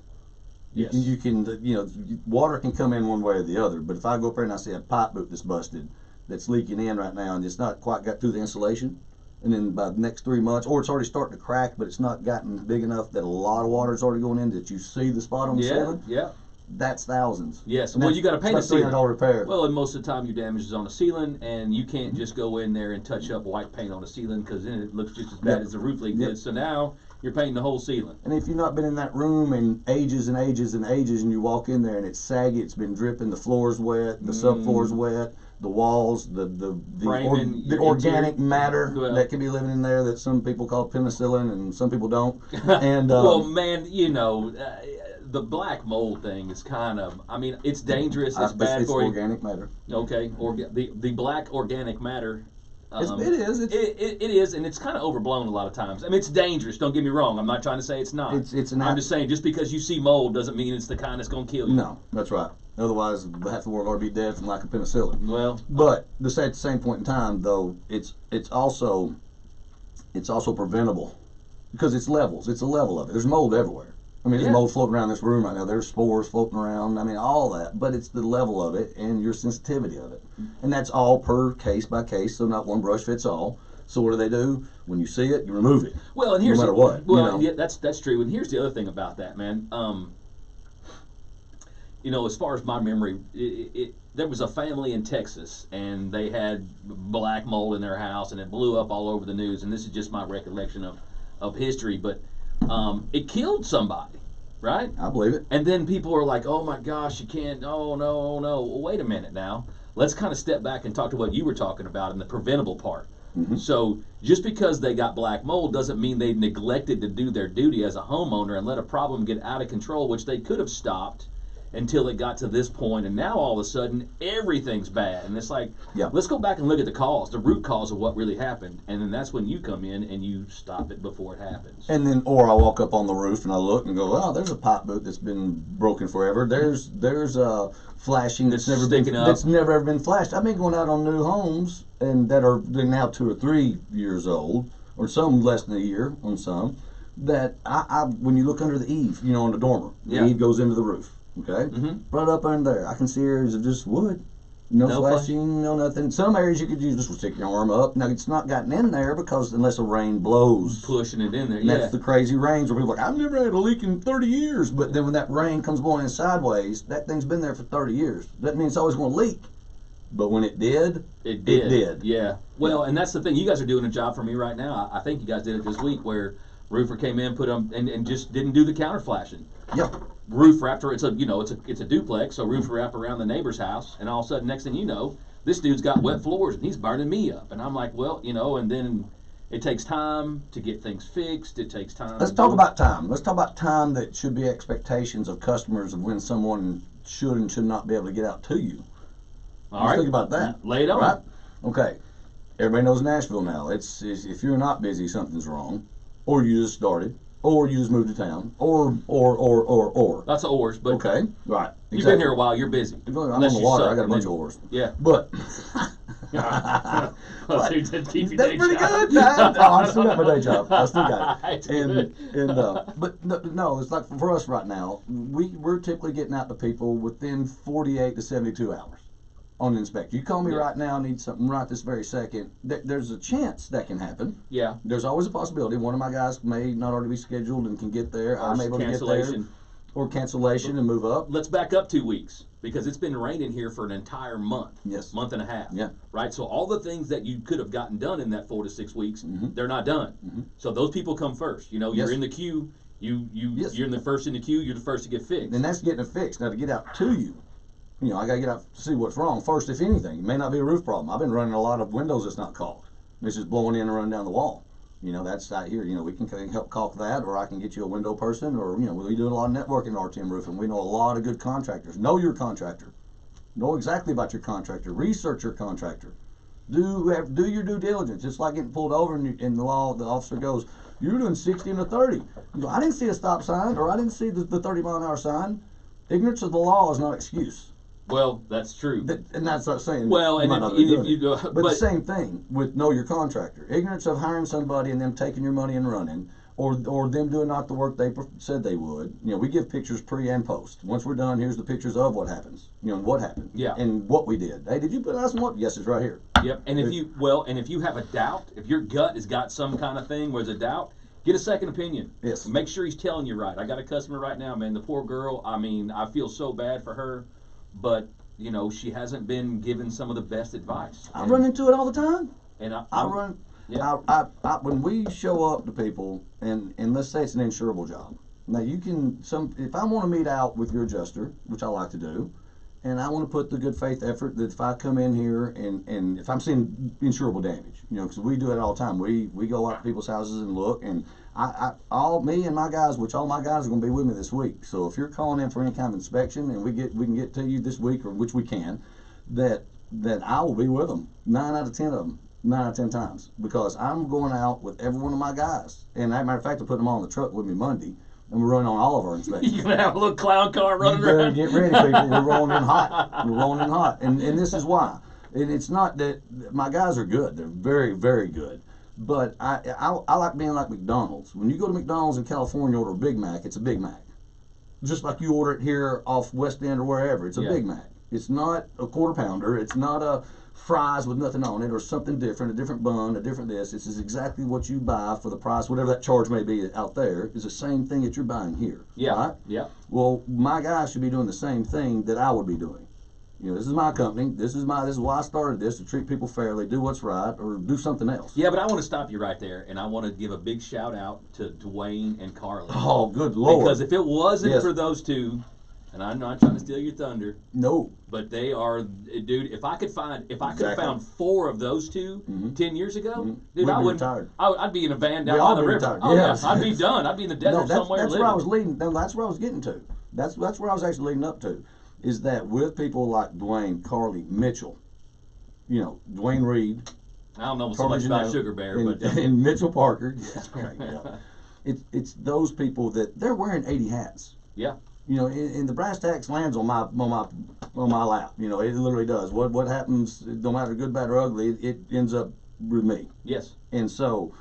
Yes. You can water can come in one way or the other. But if I go up there and I see a pipe boot that's busted, that's leaking in right now, and it's not quite got through the insulation, and then by the next 3 months, or it's already starting to crack, but it's not gotten big enough that a lot of water is already going in that you see the spot on the ceiling. Yeah. That's thousands. Yes. Well, you got to paint a ceiling. $300 repair. Well, and most of the time your damage is on the ceiling, and you can't just go in there and touch up white paint on the ceiling because then it looks just as bad as the roof leak did. So now you're painting the whole ceiling. And if you've not been in that room in ages and ages and ages, and you walk in there and it's saggy, it's been dripping, the floor's wet, the subfloor's wet, the walls, the organic matter that can be living in there that some people call penicillin and some people don't. And well, man, the black mold thing is kind of, I mean, it's dangerous. It's bad for you. It's organic matter. Okay, the black organic matter. It is. It is, and it's kind of overblown a lot of times. I mean, it's dangerous. Don't get me wrong. I'm not trying to say it's not. I'm just saying, just because you see mold doesn't mean it's the kind that's going to kill you. No, that's right. Otherwise, half the world ought to be dead from lack of penicillin. Well, but at the same point in time, though, it's also preventable because it's levels. It's a level of it. There's mold everywhere. I mean, there's mold floating around this room right now. There's spores floating around. I mean, all that. But it's the level of it and your sensitivity of it. And that's all per case by case, so not one brush fits all. So what do? When you see it, you remove it. Well, and here's no matter what. Well, yeah, that's true. And here's the other thing about that, man. As far as my memory, there was a family in Texas, and they had black mold in their house, and it blew up all over the news. And this is just my recollection of history, but it killed somebody, right? I believe it. And then people are like, oh my gosh, you can't, oh no. Well, wait a minute now. Let's kind of step back and talk to what you were talking about in the preventable part. Mm-hmm. So just because they got black mold doesn't mean they neglected to do their duty as a homeowner and let a problem get out of control, which they could have stopped until it got to this point, and now all of a sudden everything's bad. And it's like, let's go back and look at the cause, the root cause of what really happened, and then that's when you come in and you stop it before it happens. And then, or I walk up on the roof and I look and go, oh, there's a pipe boot that's been broken forever. There's flashing that's never ever been flashed. I've been going out on new homes and they're now 2 or 3 years old, or some less than a year on some. That I when you look under the eave, on the dormer, the eave goes into the roof. Okay, right up under there, I can see areas of just wood, no flashing, no nothing. Some areas you could use just stick your arm up. Now it's not gotten in there because unless the rain blows, pushing it in there. And that's the crazy rains where people are like, I've never had a leak in 30 years. But then when that rain comes blowing in sideways, that thing's been there for 30 years. That means it's always going to leak. But when it did, it did. Yeah. Well, and that's the thing. You guys are doing a job for me right now. I think you guys did it this week where roofer came in, put them, and just didn't do the counter flashing. Yep. Roof wrapped around, it's a duplex, so roof wrapped around the neighbor's house, and all of a sudden, next thing you know, this dude's got wet floors and he's burning me up, and I'm like, well, and then it takes time to get things fixed. It takes time. Let's talk about time. Let's talk about time that should be expectations of customers of when someone should and should not be able to get out to you. All right. Think about that. Lay it on. Right? Okay. Everybody knows Nashville now. It's if you're not busy, something's wrong, or you just started. Or you just moved to town, or. Lots of ors, but okay, right. Exactly. You've been here a while. You're busy. I'm on the water. I got a bunch of ors. Yeah, but that's pretty good. I still got my day job. I still got it. But no, it's like for us right now. We're typically getting out to people within 48 to 72 hours. On the inspection. You call me right now, need something right this very second. There's a chance that can happen. Yeah. There's always a possibility. One of my guys may not already be scheduled and can get there. I'm able to get there. Or cancellation and move up. Let's back up 2 weeks because it's been raining here for an entire month. Yes. Month and a half. Yeah. Right? So all the things that you could have gotten done in that 4 to 6 weeks, they're not done. So those people come first. You're in the queue. You're in the first in the queue. You're the first to get fixed. And that's getting it fixed. Now to get out to you. I got to get out to see what's wrong first, if anything. It may not be a roof problem. I've been running a lot of windows that's not caulked. It's just blowing in and running down the wall. You know, that's out here. You know, we can help caulk that, or I can get you a window person, or, you know, we do a lot of networking at RTM Roofing. We know a lot of good contractors. Know your contractor. Know exactly about your contractor. Research your contractor. Do your due diligence. It's like getting pulled over and in the law, the officer goes, "You're doing 60 and a 30. You go, "I didn't see a stop sign, or I didn't see the 30-mile-an-hour sign." Ignorance of the law is not excuse. Well, that's true. And that's not saying. Well, and if you go, but the same thing with know your contractor. Ignorance of hiring somebody and them taking your money and running, or them doing not the work they said they would. You know, we give pictures pre and post. Once we're done, here's the pictures of what happens. You know, and what happened. Yeah. And what we did. Hey, did you put us in what? Yes, it's right here. Yep. And if you have a doubt, if your gut has got some kind of thing where there's a doubt, get a second opinion. Yes. Make sure he's telling you right. I got a customer right now, man. The poor girl. I mean, I feel so bad for her, but you know, she hasn't been given some of the best advice. I run into it all the time. And when we show up to people, and let's say it's an insurable job. Now you can if I want to meet out with your adjuster, which I like to do, and I want to put the good faith effort that if I come in here and if I'm seeing insurable damage, you know, because we do it all the time. We go out to people's houses and look, and me and my guys, which all my guys are going to be with me this week. So if you're calling in for any kind of inspection, and we can get to you this week, or which we can, that I will be with them 9 out of 10 of them. 9 out of 10 times, because I'm going out with every one of my guys, and as a matter of fact, I put them on the truck with me Monday, and we're running on all of our inspections. You're gonna have a little clown car running around. Get ready, people. We're rolling in hot. We're rolling in hot, and this is why. And it's not that my guys are good; they're very, very good. But I like being like McDonald's. When you go to McDonald's in California, order a Big Mac, it's a Big Mac, just like you order it here off West End or wherever. It's a Big Mac. It's not a quarter pounder. It's not a fries with nothing on it, or something different, a different bun, a different this. This is exactly what you buy for the price, whatever that charge may be out there, is the same thing that you're buying here. Yeah. Right? Yeah. Well, my guys should be doing the same thing that I would be doing. You know, this is my company. This is why I started this, to treat people fairly, do what's right, or do something else. Yeah, but I want to stop you right there, and I want to give a big shout out to Dwayne and Carly. Oh, good Lord. Because if it wasn't for those two, and I'm not trying to steal your thunder. No. But they are, dude. If I could have found 4 of those two 10 years ago, dude, I wouldn't. I'd be in a van down by the river. Retired. Oh yeah, I'd be done. I'd be in the desert somewhere. That's where I was leading. No, that's where I was getting to. That's where I was actually leading up to, is that with people like Dwayne, Carly, Mitchell, you know, Dwayne Reed. I don't know so much about Sugar Bear, but and Mitchell Parker. That's right. Yeah. It's those people that they're wearing 80 hats. Yeah. You know, and the brass tacks lands on my lap. You know, it literally does. What happens, no matter good, bad, or ugly, it ends up with me. Yes. And so,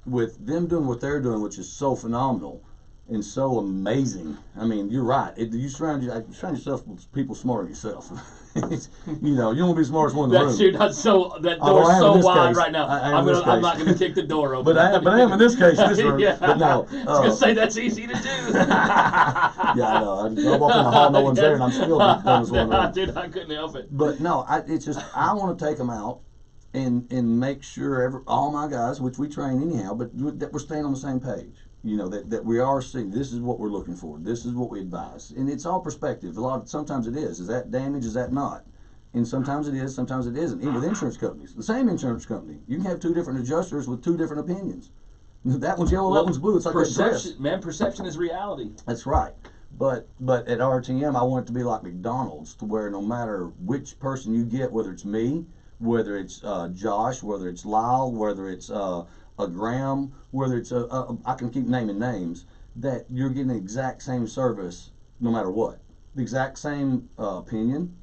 with them doing what they're doing, which is so phenomenal and so amazing. I mean, you're right. You surround yourself with people smarter than yourself. You know, you don't want to be the smartest one in the room. Dude, that door's so wide right now. I'm not gonna kick the door open. But I am in this case, in this room. Yeah. But no. I was gonna say that's easy to do. Yeah, I know. I walk in the hall, no one's there, and I'm still doing this one. Dude, I couldn't help it. But no, it's just I want to take them out and make sure all my guys, which we train anyhow, but that we're staying on the same page. You know, that we are seeing, this is what we're looking for, this is what we advise. And it's all perspective. Sometimes it is. Is that damage, is that not? And sometimes it is, sometimes it isn't. Even with insurance companies, the same insurance company, you can have 2 different adjusters with 2 different opinions. That one's yellow, that one's blue. It's like perception, man. Perception is reality. That's right. But at RTM, I want it to be like McDonald's, to where no matter which person you get, whether it's me, whether it's Josh, whether it's Lyle, whether it's a Graham, whether it's I can keep naming names, that you're getting the exact same service no matter what. The exact same opinion,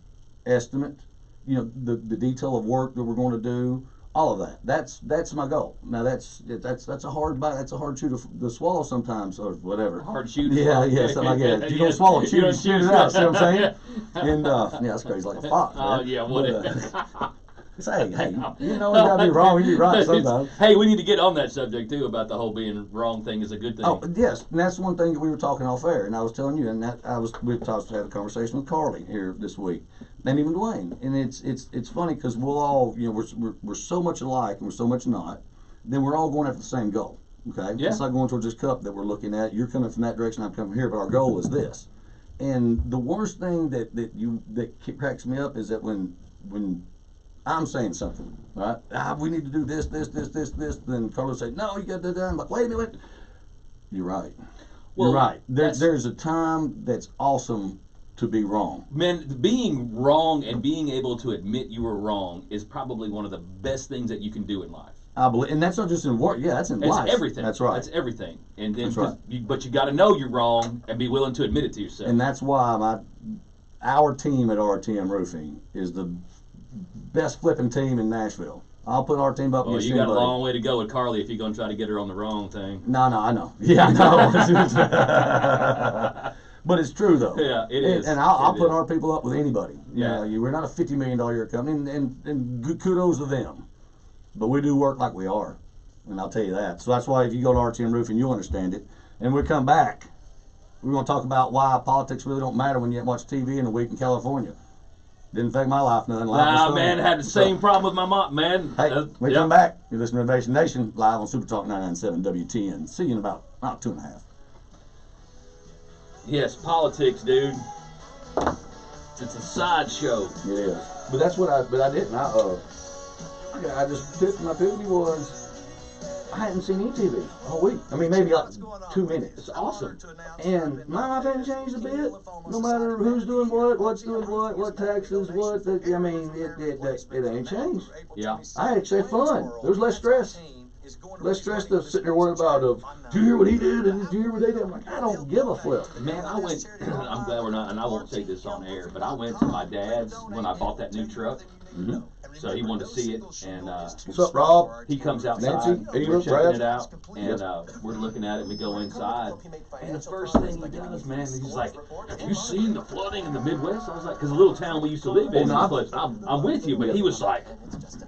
estimate, you know, the detail of work that we're going to do, all of that. That's my goal. Now that's a hard bite. That's a hard shoe to swallow sometimes, or whatever. Hard shoe. Yeah, something like that. If you don't swallow it, shoot it out. See what I'm saying? And yeah, that's crazy, like a fox. Oh yeah, what? Hey, you know, you gotta be wrong, you be right sometimes. Hey, we need to get on that subject too, about the whole being wrong thing is a good thing. Oh yes, and that's one thing that we were talking off air, and I was telling you, and we had a conversation with Carly here this week, and even Dwayne, and it's funny because we'll all, you know, we're so much alike and we're so much not, then we're all going after the same goal. Okay, yeah. It's like going towards this cup that we're looking at. You're coming from that direction, I'm coming here, but our goal is this. And the worst thing that cracks me up is that when I'm saying something, right? We need to do this. Then Carlos say, no, you got to do that. I'm like, wait a minute. You're right. You're right. There's a time that's awesome to be wrong. Man, being wrong and being able to admit you were wrong is probably one of the best things that you can do in life. I believe, and that's not just in work. Yeah, that's in life. It's everything. That's right. That's everything. And then, that's right. But you got to know you're wrong and be willing to admit it to yourself. And that's why our team at RTM Roofing is the best flipping team in Nashville. I'll put our team up against you got anybody. a long way to go with Carly if you're going to try to get her on the wrong thing. No, I know. Yeah, I know. But it's true, though. Yeah, it is. And I'll put our people up with anybody. Yeah. We're not a $50 million a year company, and good kudos to them. But we do work like we are, and I'll tell you that. So that's why if you go to RTM Roofing, you'll understand it. And we come back, we're going to talk about why politics really don't matter when you watch TV in a week in California. Didn't affect my life none. Nah, man, I had the same problem with my mom, man. Hey, we come back. You listen to Renovation Nation live on Super Talk 997 WTN. See you in about 2.5. Yes, politics, dude. It's a sideshow. It is. But that's what I didn't. I just picked my epiphany was I hadn't seen any TV all week. I mean, maybe like 2 minutes. It's awesome. And my life hasn't changed a bit. No matter who's doing what, doing what taxes, I mean, it ain't changed. Yeah. I had actually fun. There was less stress. Less stress to sitting there worrying about do you hear what he did and do you hear what they did? I'm like, I don't give a flip. Man, I went, I'm glad we're not, and I won't say this on air, but I went to my dad's when I bought that new truck. Mm-hmm. So he wanted to see it, and what's up, Rob? He comes outside, we're checking it out, and we're looking at it, and we go inside, and the first thing he does, man, he's like, have you seen the flooding in the Midwest? I was like, because the little town we used to live in, I'm with you, but he was like,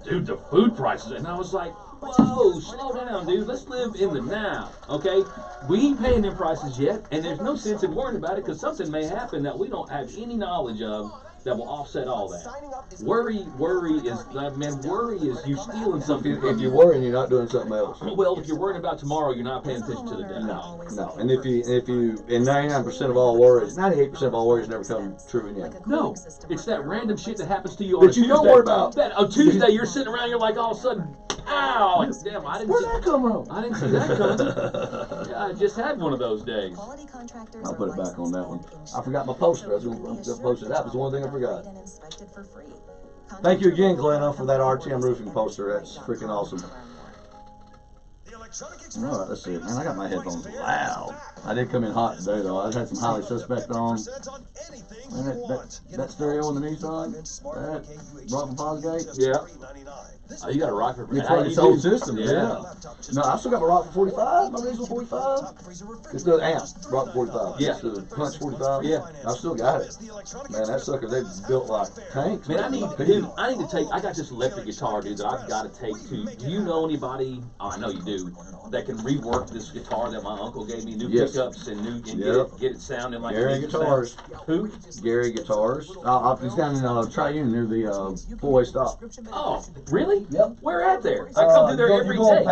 dude, the food prices, and I was like, whoa, slow down, dude. Let's live in the now, okay? We ain't paying them prices yet, and there's no sense in worrying about it because something may happen that we don't have any knowledge of that will offset all that. Worry is you stealing something. If you're worrying, you're not doing something else. Well, if you're worrying about tomorrow, you're not paying attention to the day. No. And if you, and 99% of all worries, 98% of all worries never come true in the end. No, it's that random shit that happens to you on a Tuesday. That you don't worry about. That on Tuesday you're sitting around, you're like all of a sudden, ow! Like, damn, Where'd that come from? I didn't see that coming. Yeah, I just had one of those days. I'll put it back on that one. I forgot my poster. I was going to post it. That was the one thing I forgot. Thank you again, Glenna, for that RTM roofing poster. That's freaking awesome. All right, let's see. Man, I got my headphones loud. I did come in hot today, though. I had some highly suspect on. Man, that stereo on the Nissan, that brought from Fosgate. Yeah. Oh, you got a Rockford. It's like its old system, yeah. No, I still got my Rockford 45, my Diesel 45. It's the amp, Rockford 45. Yeah. It's the Punch 45. Yeah. I still got it. Man, that sucker, they built like tanks. Man, I need to take, I got this electric guitar, dude, that I've got to take to, do you know anybody, oh, I know you do, that can rework this guitar that my uncle gave me, new pickups and get it sounding like Gary Guitars. Who? Gary Guitars. He's down in Triune near the four-way stop. Oh, really? Yep. Where at there? I come through there every day. Going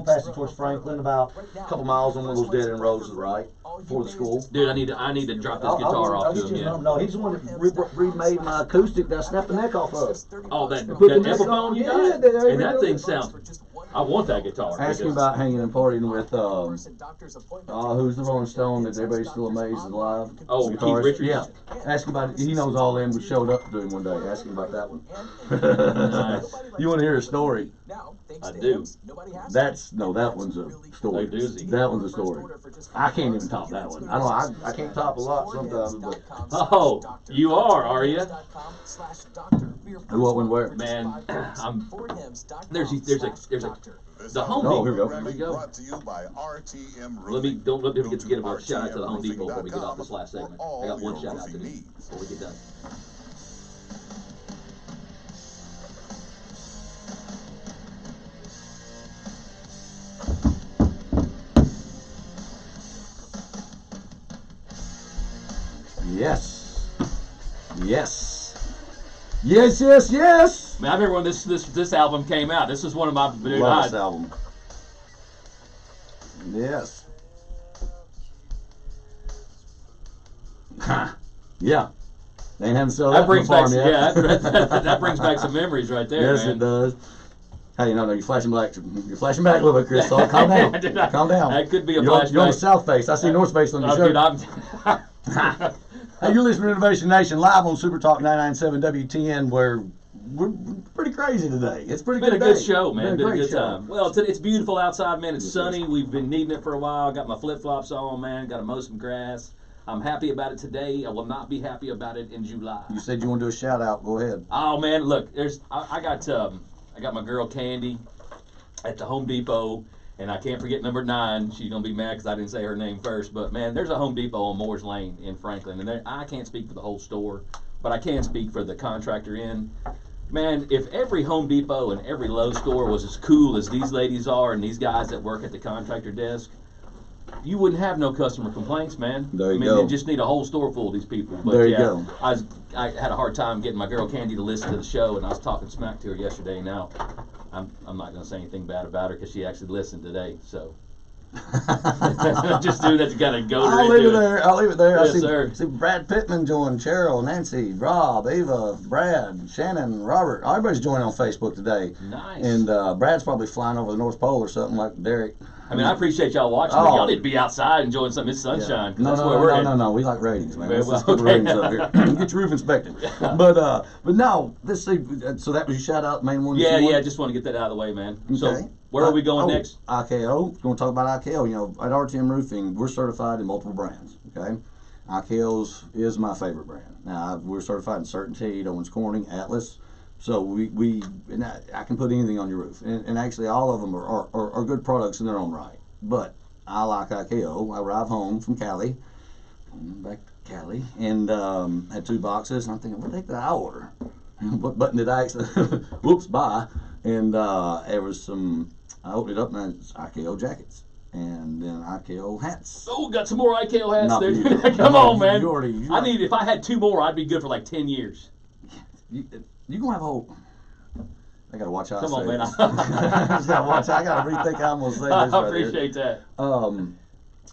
past it towards Franklin, about a couple miles on one of those dead-end roads to the right, before the school. Dude, I need to drop this guitar off to him. Yeah. No, he's the one that remade my acoustic that I snapped the neck off of. Oh, that Epiphone you got? And that thing sounds. I want that guitar. Ask him about hanging and partying with who's the Rolling Stone that everybody's still amazed is alive. Oh, Keith Richards. Yeah. Ask him about it. He knows all them who showed up to do him one day. Ask him about that one. Nice. You want to hear a story? I do. That one's a story. That one's a story. I can't even top that one. I can't top a lot sometimes, but. Oh, you are you? Who, what, when, where? Man, there's the Home Depot. Oh, here we go. Here we go. Brought to you by RTM Roofing. Don't let me forget about a shout out to the Home Depot before we get off this last segment. I got one shout out to them before we get done. Yes. Man, I remember when this album came out. This was one of my last album. Yes. Yeah. They ain't haven't sold that brings farm back, yet. that brings back some memories right there. Yes, man. It does. Hey, no, you're flashing back. You're flashing back a little bit, Chris. So calm down. Calm down. That could be a flashback. You're on the south face. I see north face on your shirt. Hey, you're listening to Renovation Nation live on Super Talk 99.7 WTN, where we're pretty crazy today. It's pretty good. Been a good show, man. Been a good time. Well, it's beautiful outside, man. It's sunny. We've been needing it for a while. Got my flip flops on, man. Got to mow some grass. I'm happy about it today. I will not be happy about it in July. You said you want to do a shout out. Go ahead. Oh man, look, I got my girl Candy at the Home Depot, and I can't forget number 9. She's gonna be mad because I didn't say her name first. But man, there's a Home Depot on Moores Lane in Franklin, and I can't speak for the whole store, but I can speak for the contractor in. Man, if every Home Depot and every Lowe's store was as cool as these ladies are and these guys that work at the contractor desk, you wouldn't have no customer complaints, man. There you go. You just need a whole store full of these people. But there you go. I had a hard time getting my girl Candy to listen to the show, and I was talking smack to her yesterday. Now, I'm not going to say anything bad about her because she actually listened today. So, just do that to kind of go. I'll leave it there. I'll leave it there. Yes, I see, sir. See Brad Pittman joined, Cheryl, Nancy, Rob, Ava, Brad, Shannon, Robert. Everybody's joining on Facebook today. Nice. And Brad's probably flying over the North Pole or something like Derek. I mean, I appreciate y'all watching, but y'all need to be outside enjoying some of this sunshine. Yeah. No. We like ratings, man. Let's get ratings up here. Get your roof inspected. But no, let's see. So that was your shout out, main one. Yeah. Just want to get that out of the way, man. Okay. So where are we going next? IKO. We're going to talk about IKO. You know, at RTM Roofing, we're certified in multiple brands. Okay. IKO's is my favorite brand. Now we're certified in Certainty, Owens Corning, Atlas. So and I can put anything on your roof, and actually all of them are good products in their own right. But I like IKO. I arrived home from Cali, back to Cali, and had 2 boxes. And I'm thinking, what the heck did I order? What button did I actually? Whoops, bye. And there was some. I opened it up and it's IKO jackets, and then IKO hats. Oh, got some more IKO hats Not there. Come on, man. If I had 2 more, I'd be good for like 10 years. You're going to have a whole... I got to watch how Come I on, say man. this. I got to rethink how I'm going to say this. I appreciate that.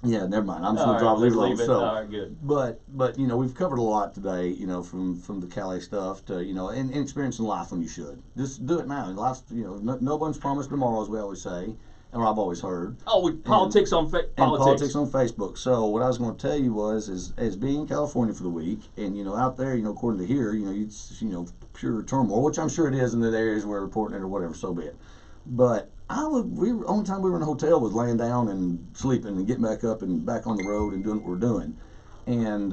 Yeah, never mind. I'm just going to leave it alone. So, all right, good. But you know, we've covered a lot today, you know, from the Cali stuff to, you know, and experiencing life when you should. Just do it now. Life's, you know, no one's promised tomorrow, as we always say, or I've always heard. Oh, politics on Facebook. So what I was going to tell you was, as being in California for the week, and, you know, out there, you know, according to here, you know, it's, you know, pure turmoil, which I'm sure it is in the areas we're reporting it or whatever, so be it. But only time we were in a hotel was laying down and sleeping and getting back up and back on the road and doing what we're doing. And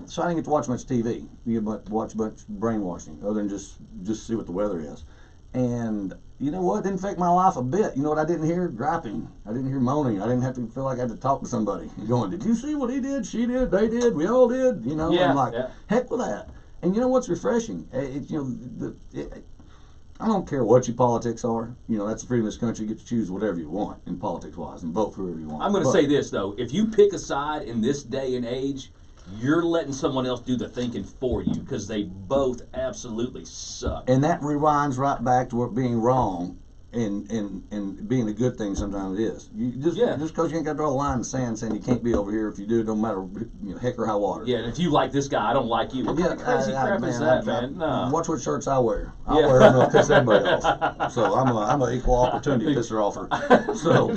so I didn't get to watch much TV. You get to watch much brainwashing other than just see what the weather is. And you know what? It didn't affect my life a bit. You know what I didn't hear? Griping. I didn't hear moaning. I didn't have to feel like I had to talk to somebody. Going, did you see what he did? She did. They did. We all did. You know. Yeah, I'm like, heck with that. And you know what's refreshing? I don't care what your politics are. You know, that's the freedom of this country. You get to choose whatever you want in politics-wise and vote for whoever you want. I'm going to say this, though. If you pick a side in this day and age, you're letting someone else do the thinking for you because they both absolutely suck. And that rewinds right back to it being wrong and being a good thing sometimes it is. Just because you ain't got to draw a line in the sand saying you can't be over here. If you do, it don't matter, you know, heck or high water. Yeah, and if you like this guy, I don't like you. What kind of crazy crap is that, man? No. Watch what shirts I wear. I wear them to piss everybody off. So I'm an equal opportunity pisser offer. So,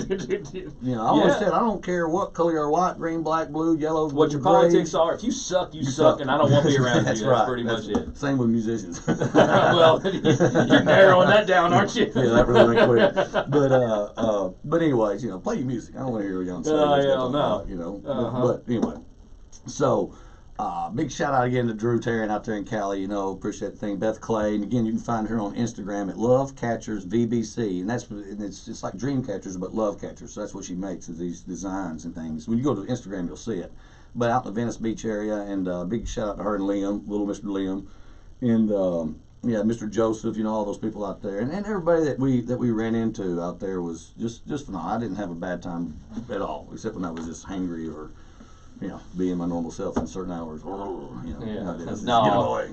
you know, I always said I don't care what color you're, white, green, black, blue, yellow, what your politics are. If you suck, you suck, and I don't want to be around you. That's pretty much it. Same with musicians. Well, you're narrowing that down, aren't you? Yeah, that really went quick. But anyways, you know, play your music. I don't want to hear what you're on stage. No. You know, but anyway. So, big shout out again to Drew Tarrant out there in Cali. You know, appreciate the thing. Beth Clay, and again, you can find her on Instagram at Love Catchers VBC, and it's like Dream Catchers but Love Catchers. So that's what she makes, is these designs and things. When you go to Instagram, you'll see it. But out in the Venice Beach area, and big shout out to her and Liam, little Mr. Liam, and yeah, Mr. Joseph, you know, all those people out there, and everybody that we ran into out there was just phenomenal. I didn't have a bad time at all, except when I was just hangry or, you know, being my normal self in certain hours. You know, get away.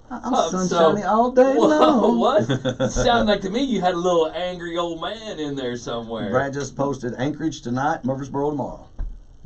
I'm sunshiny all day long. What? Sounded like to me you had a little angry old man in there somewhere. Brad just posted Anchorage tonight, Murfreesboro tomorrow.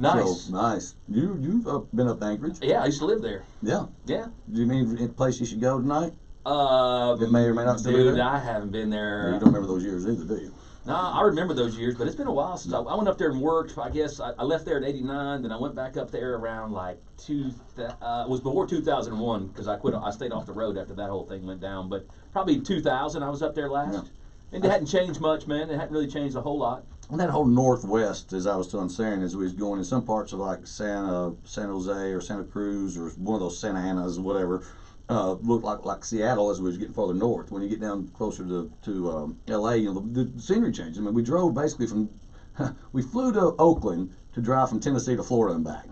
Nice. So, nice. You've been up Anchorage? Yeah, I used to live there. Yeah. Yeah. Do you mean a place you should go tonight? It may or may not still be there? I haven't been there. You don't remember those years either, do you? No, I remember those years, but it's been a while since I went up there and worked. I guess I left there in '89, then I went back up there around like it was before 2001 because I quit. I stayed off the road after that whole thing went down. But probably 2000, I was up there last, and it hadn't changed much, man. It hadn't really changed a whole lot. And that whole northwest, as I was telling Saren, as we was going in some parts of like San Jose or Santa Cruz or one of those Santa Anas or whatever. Looked like Seattle as we was getting farther north. When you get down closer to LA, you know, the scenery changed. I mean, we drove basically we flew to Oakland to drive from Tennessee to Florida and back.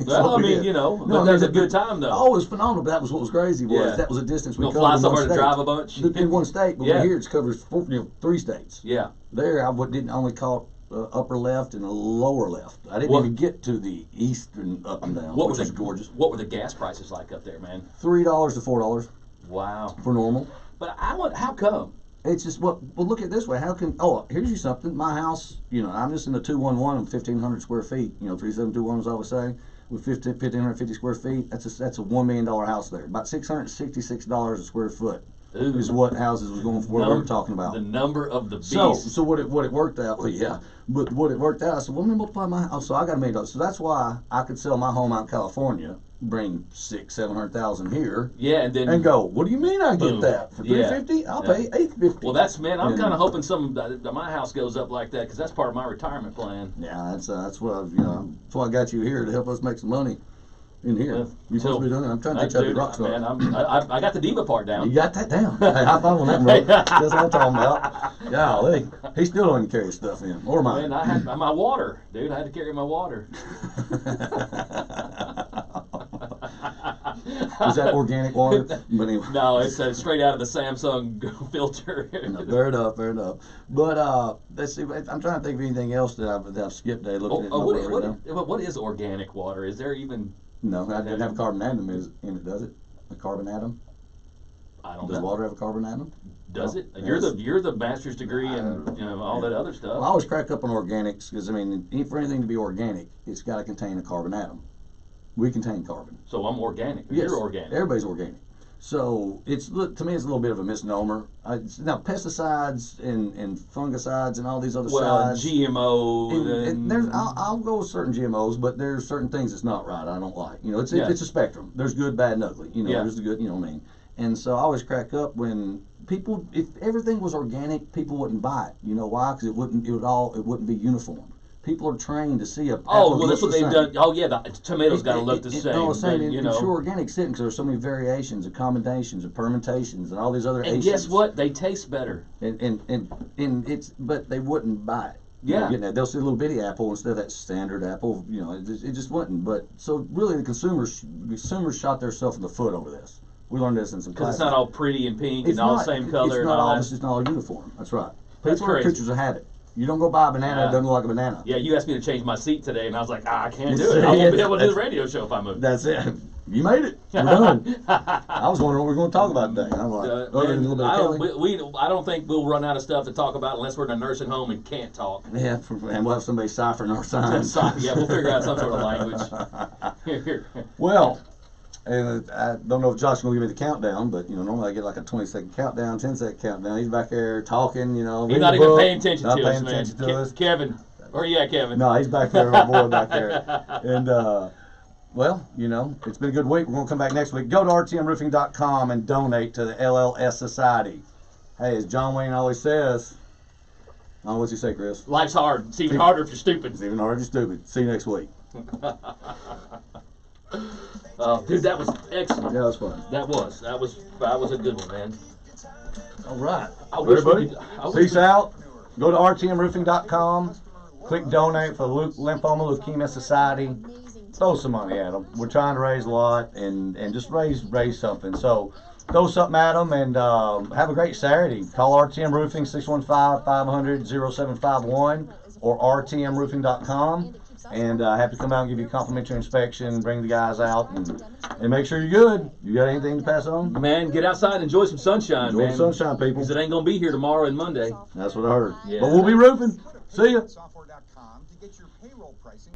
Well, I mean, you know, that was a good time though. Oh, it was phenomenal. But that was what was crazy that was a distance we covered. Fly somewhere to drive a bunch in one state, but here it covers 3 states. Yeah. There, I didn't only caught upper left and a lower left. I didn't even get to the eastern up and down, which was gorgeous. What were the gas prices like up there, man? $3 to $4. Wow. For normal. But how come? It's just well, look at it this way. How can here's you something. My house, you know, I'm just in the 211 of 1,500 square feet. You know, 3721 as I was saying, with 1,550 square feet. That's a $1 million house there. About $666 a square foot. Ooh. Is what houses was going for. What we were talking about. The number of the beast. So what it worked out. Well, yeah, but what it worked out. I said, well, let me multiply my house. So I got $1 million. So that's why I could sell my home out in California, bring 600,000-700,000 here. Yeah, and go. What do you mean I get that for $350? I'll pay $850. Well, I'm kind of hoping that my house goes up like that because that's part of my retirement plan. Yeah, that's what that's why I got you here to help us make some money. In here, you're supposed to be doing it. I'm trying to teach you how to rock star. Man, I got the diva part down. You got that down. Hey, high five on that, bro. That's what I'm talking about. Golly, he still doesn't carry stuff in, or mine. Man, I had my water, dude. I had to carry my water. Is that organic water? But anyway. No, it's straight out of the Samsung filter. No, fair enough. But let's see. I'm trying to think of anything else that I've skipped there. Looking at what is organic water? Is there even? No, it doesn't have a carbon atom in it, does it? A carbon atom? I don't know. Does water have a carbon atom? Does it? You're the master's degree and all that other stuff. Well, I always crack up on organics because I mean, for anything to be organic, it's got to contain a carbon atom. We contain carbon. So I'm organic. Yes, you're organic. Everybody's organic. So to me, it's a little bit of a misnomer. Now, pesticides and fungicides and all these other sides. GMO. And I'll go with certain GMOs, but there's certain things that's not right. I don't like. You know, it's a spectrum. There's good, bad, and ugly. You know, there's the good. You know what I mean? And so I always crack up when people, if everything was organic, people wouldn't buy it. You know why? Because it wouldn't be uniform. People are trained to see a. Oh, well, that's what they've done. Oh, yeah, the tomatoes got to look the same. No, I'm saying it's your organic sitting because there's so many variations and combinations and permutations and all these other. And guess what? They taste better. And but they wouldn't buy it. Yeah. They'll see a little bitty apple instead of that standard apple. You know, it just wouldn't. But so really, the consumers shot themselves in the foot over this. We learned this in some classes. Because it's not all pretty and pink and all the same color. It's not all uniform. That's right. People are creatures of habit. You don't go buy a banana, it doesn't look like a banana. Yeah, you asked me to change my seat today, and I was like, I can't do it. I won't be able to do the radio show if I move. That's it. You made it. We're done. I was wondering what we were going to talk about today. I'm like, other than a little bit of Kelly. I don't think we'll run out of stuff to talk about unless we're in a nursing home and can't talk. Yeah, and we'll have somebody ciphering our signs. Yeah, we'll figure out some sort of language. Well, and I don't know if Josh's going to give me the countdown, but, normally I get like a 20-second countdown, 10-second countdown. He's back there talking, He's not even paying attention to us, man. Kevin. Where are you at, Kevin? No, he's back there, our boy back there. And, well, it's been a good week. We're going to come back next week. Go to rtmroofing.com and donate to the LLS Society. Hey, as John Wayne always says, what's he say, Chris? Life's hard. It's even harder if you're stupid. It's even harder if you're stupid. See you next week. Dude, that was excellent. Yeah, that was fun. That was a good one, man. All right. Everybody, peace out. Go to rtmroofing.com. Click donate for the Lymphoma Leukemia Society. Throw some money at them. We're trying to raise a lot and just raise something. So throw something at them and have a great Saturday. Call RTM Roofing 615-500-0751 or rtmroofing.com. And I have to come out and give you a complimentary inspection, bring the guys out, and make sure you're good. You got anything to pass on? Man, get outside and enjoy some sunshine, enjoy the sunshine, people. Because it ain't going to be here tomorrow and Monday. That's what I heard. Yeah. But we'll be roofing. See ya.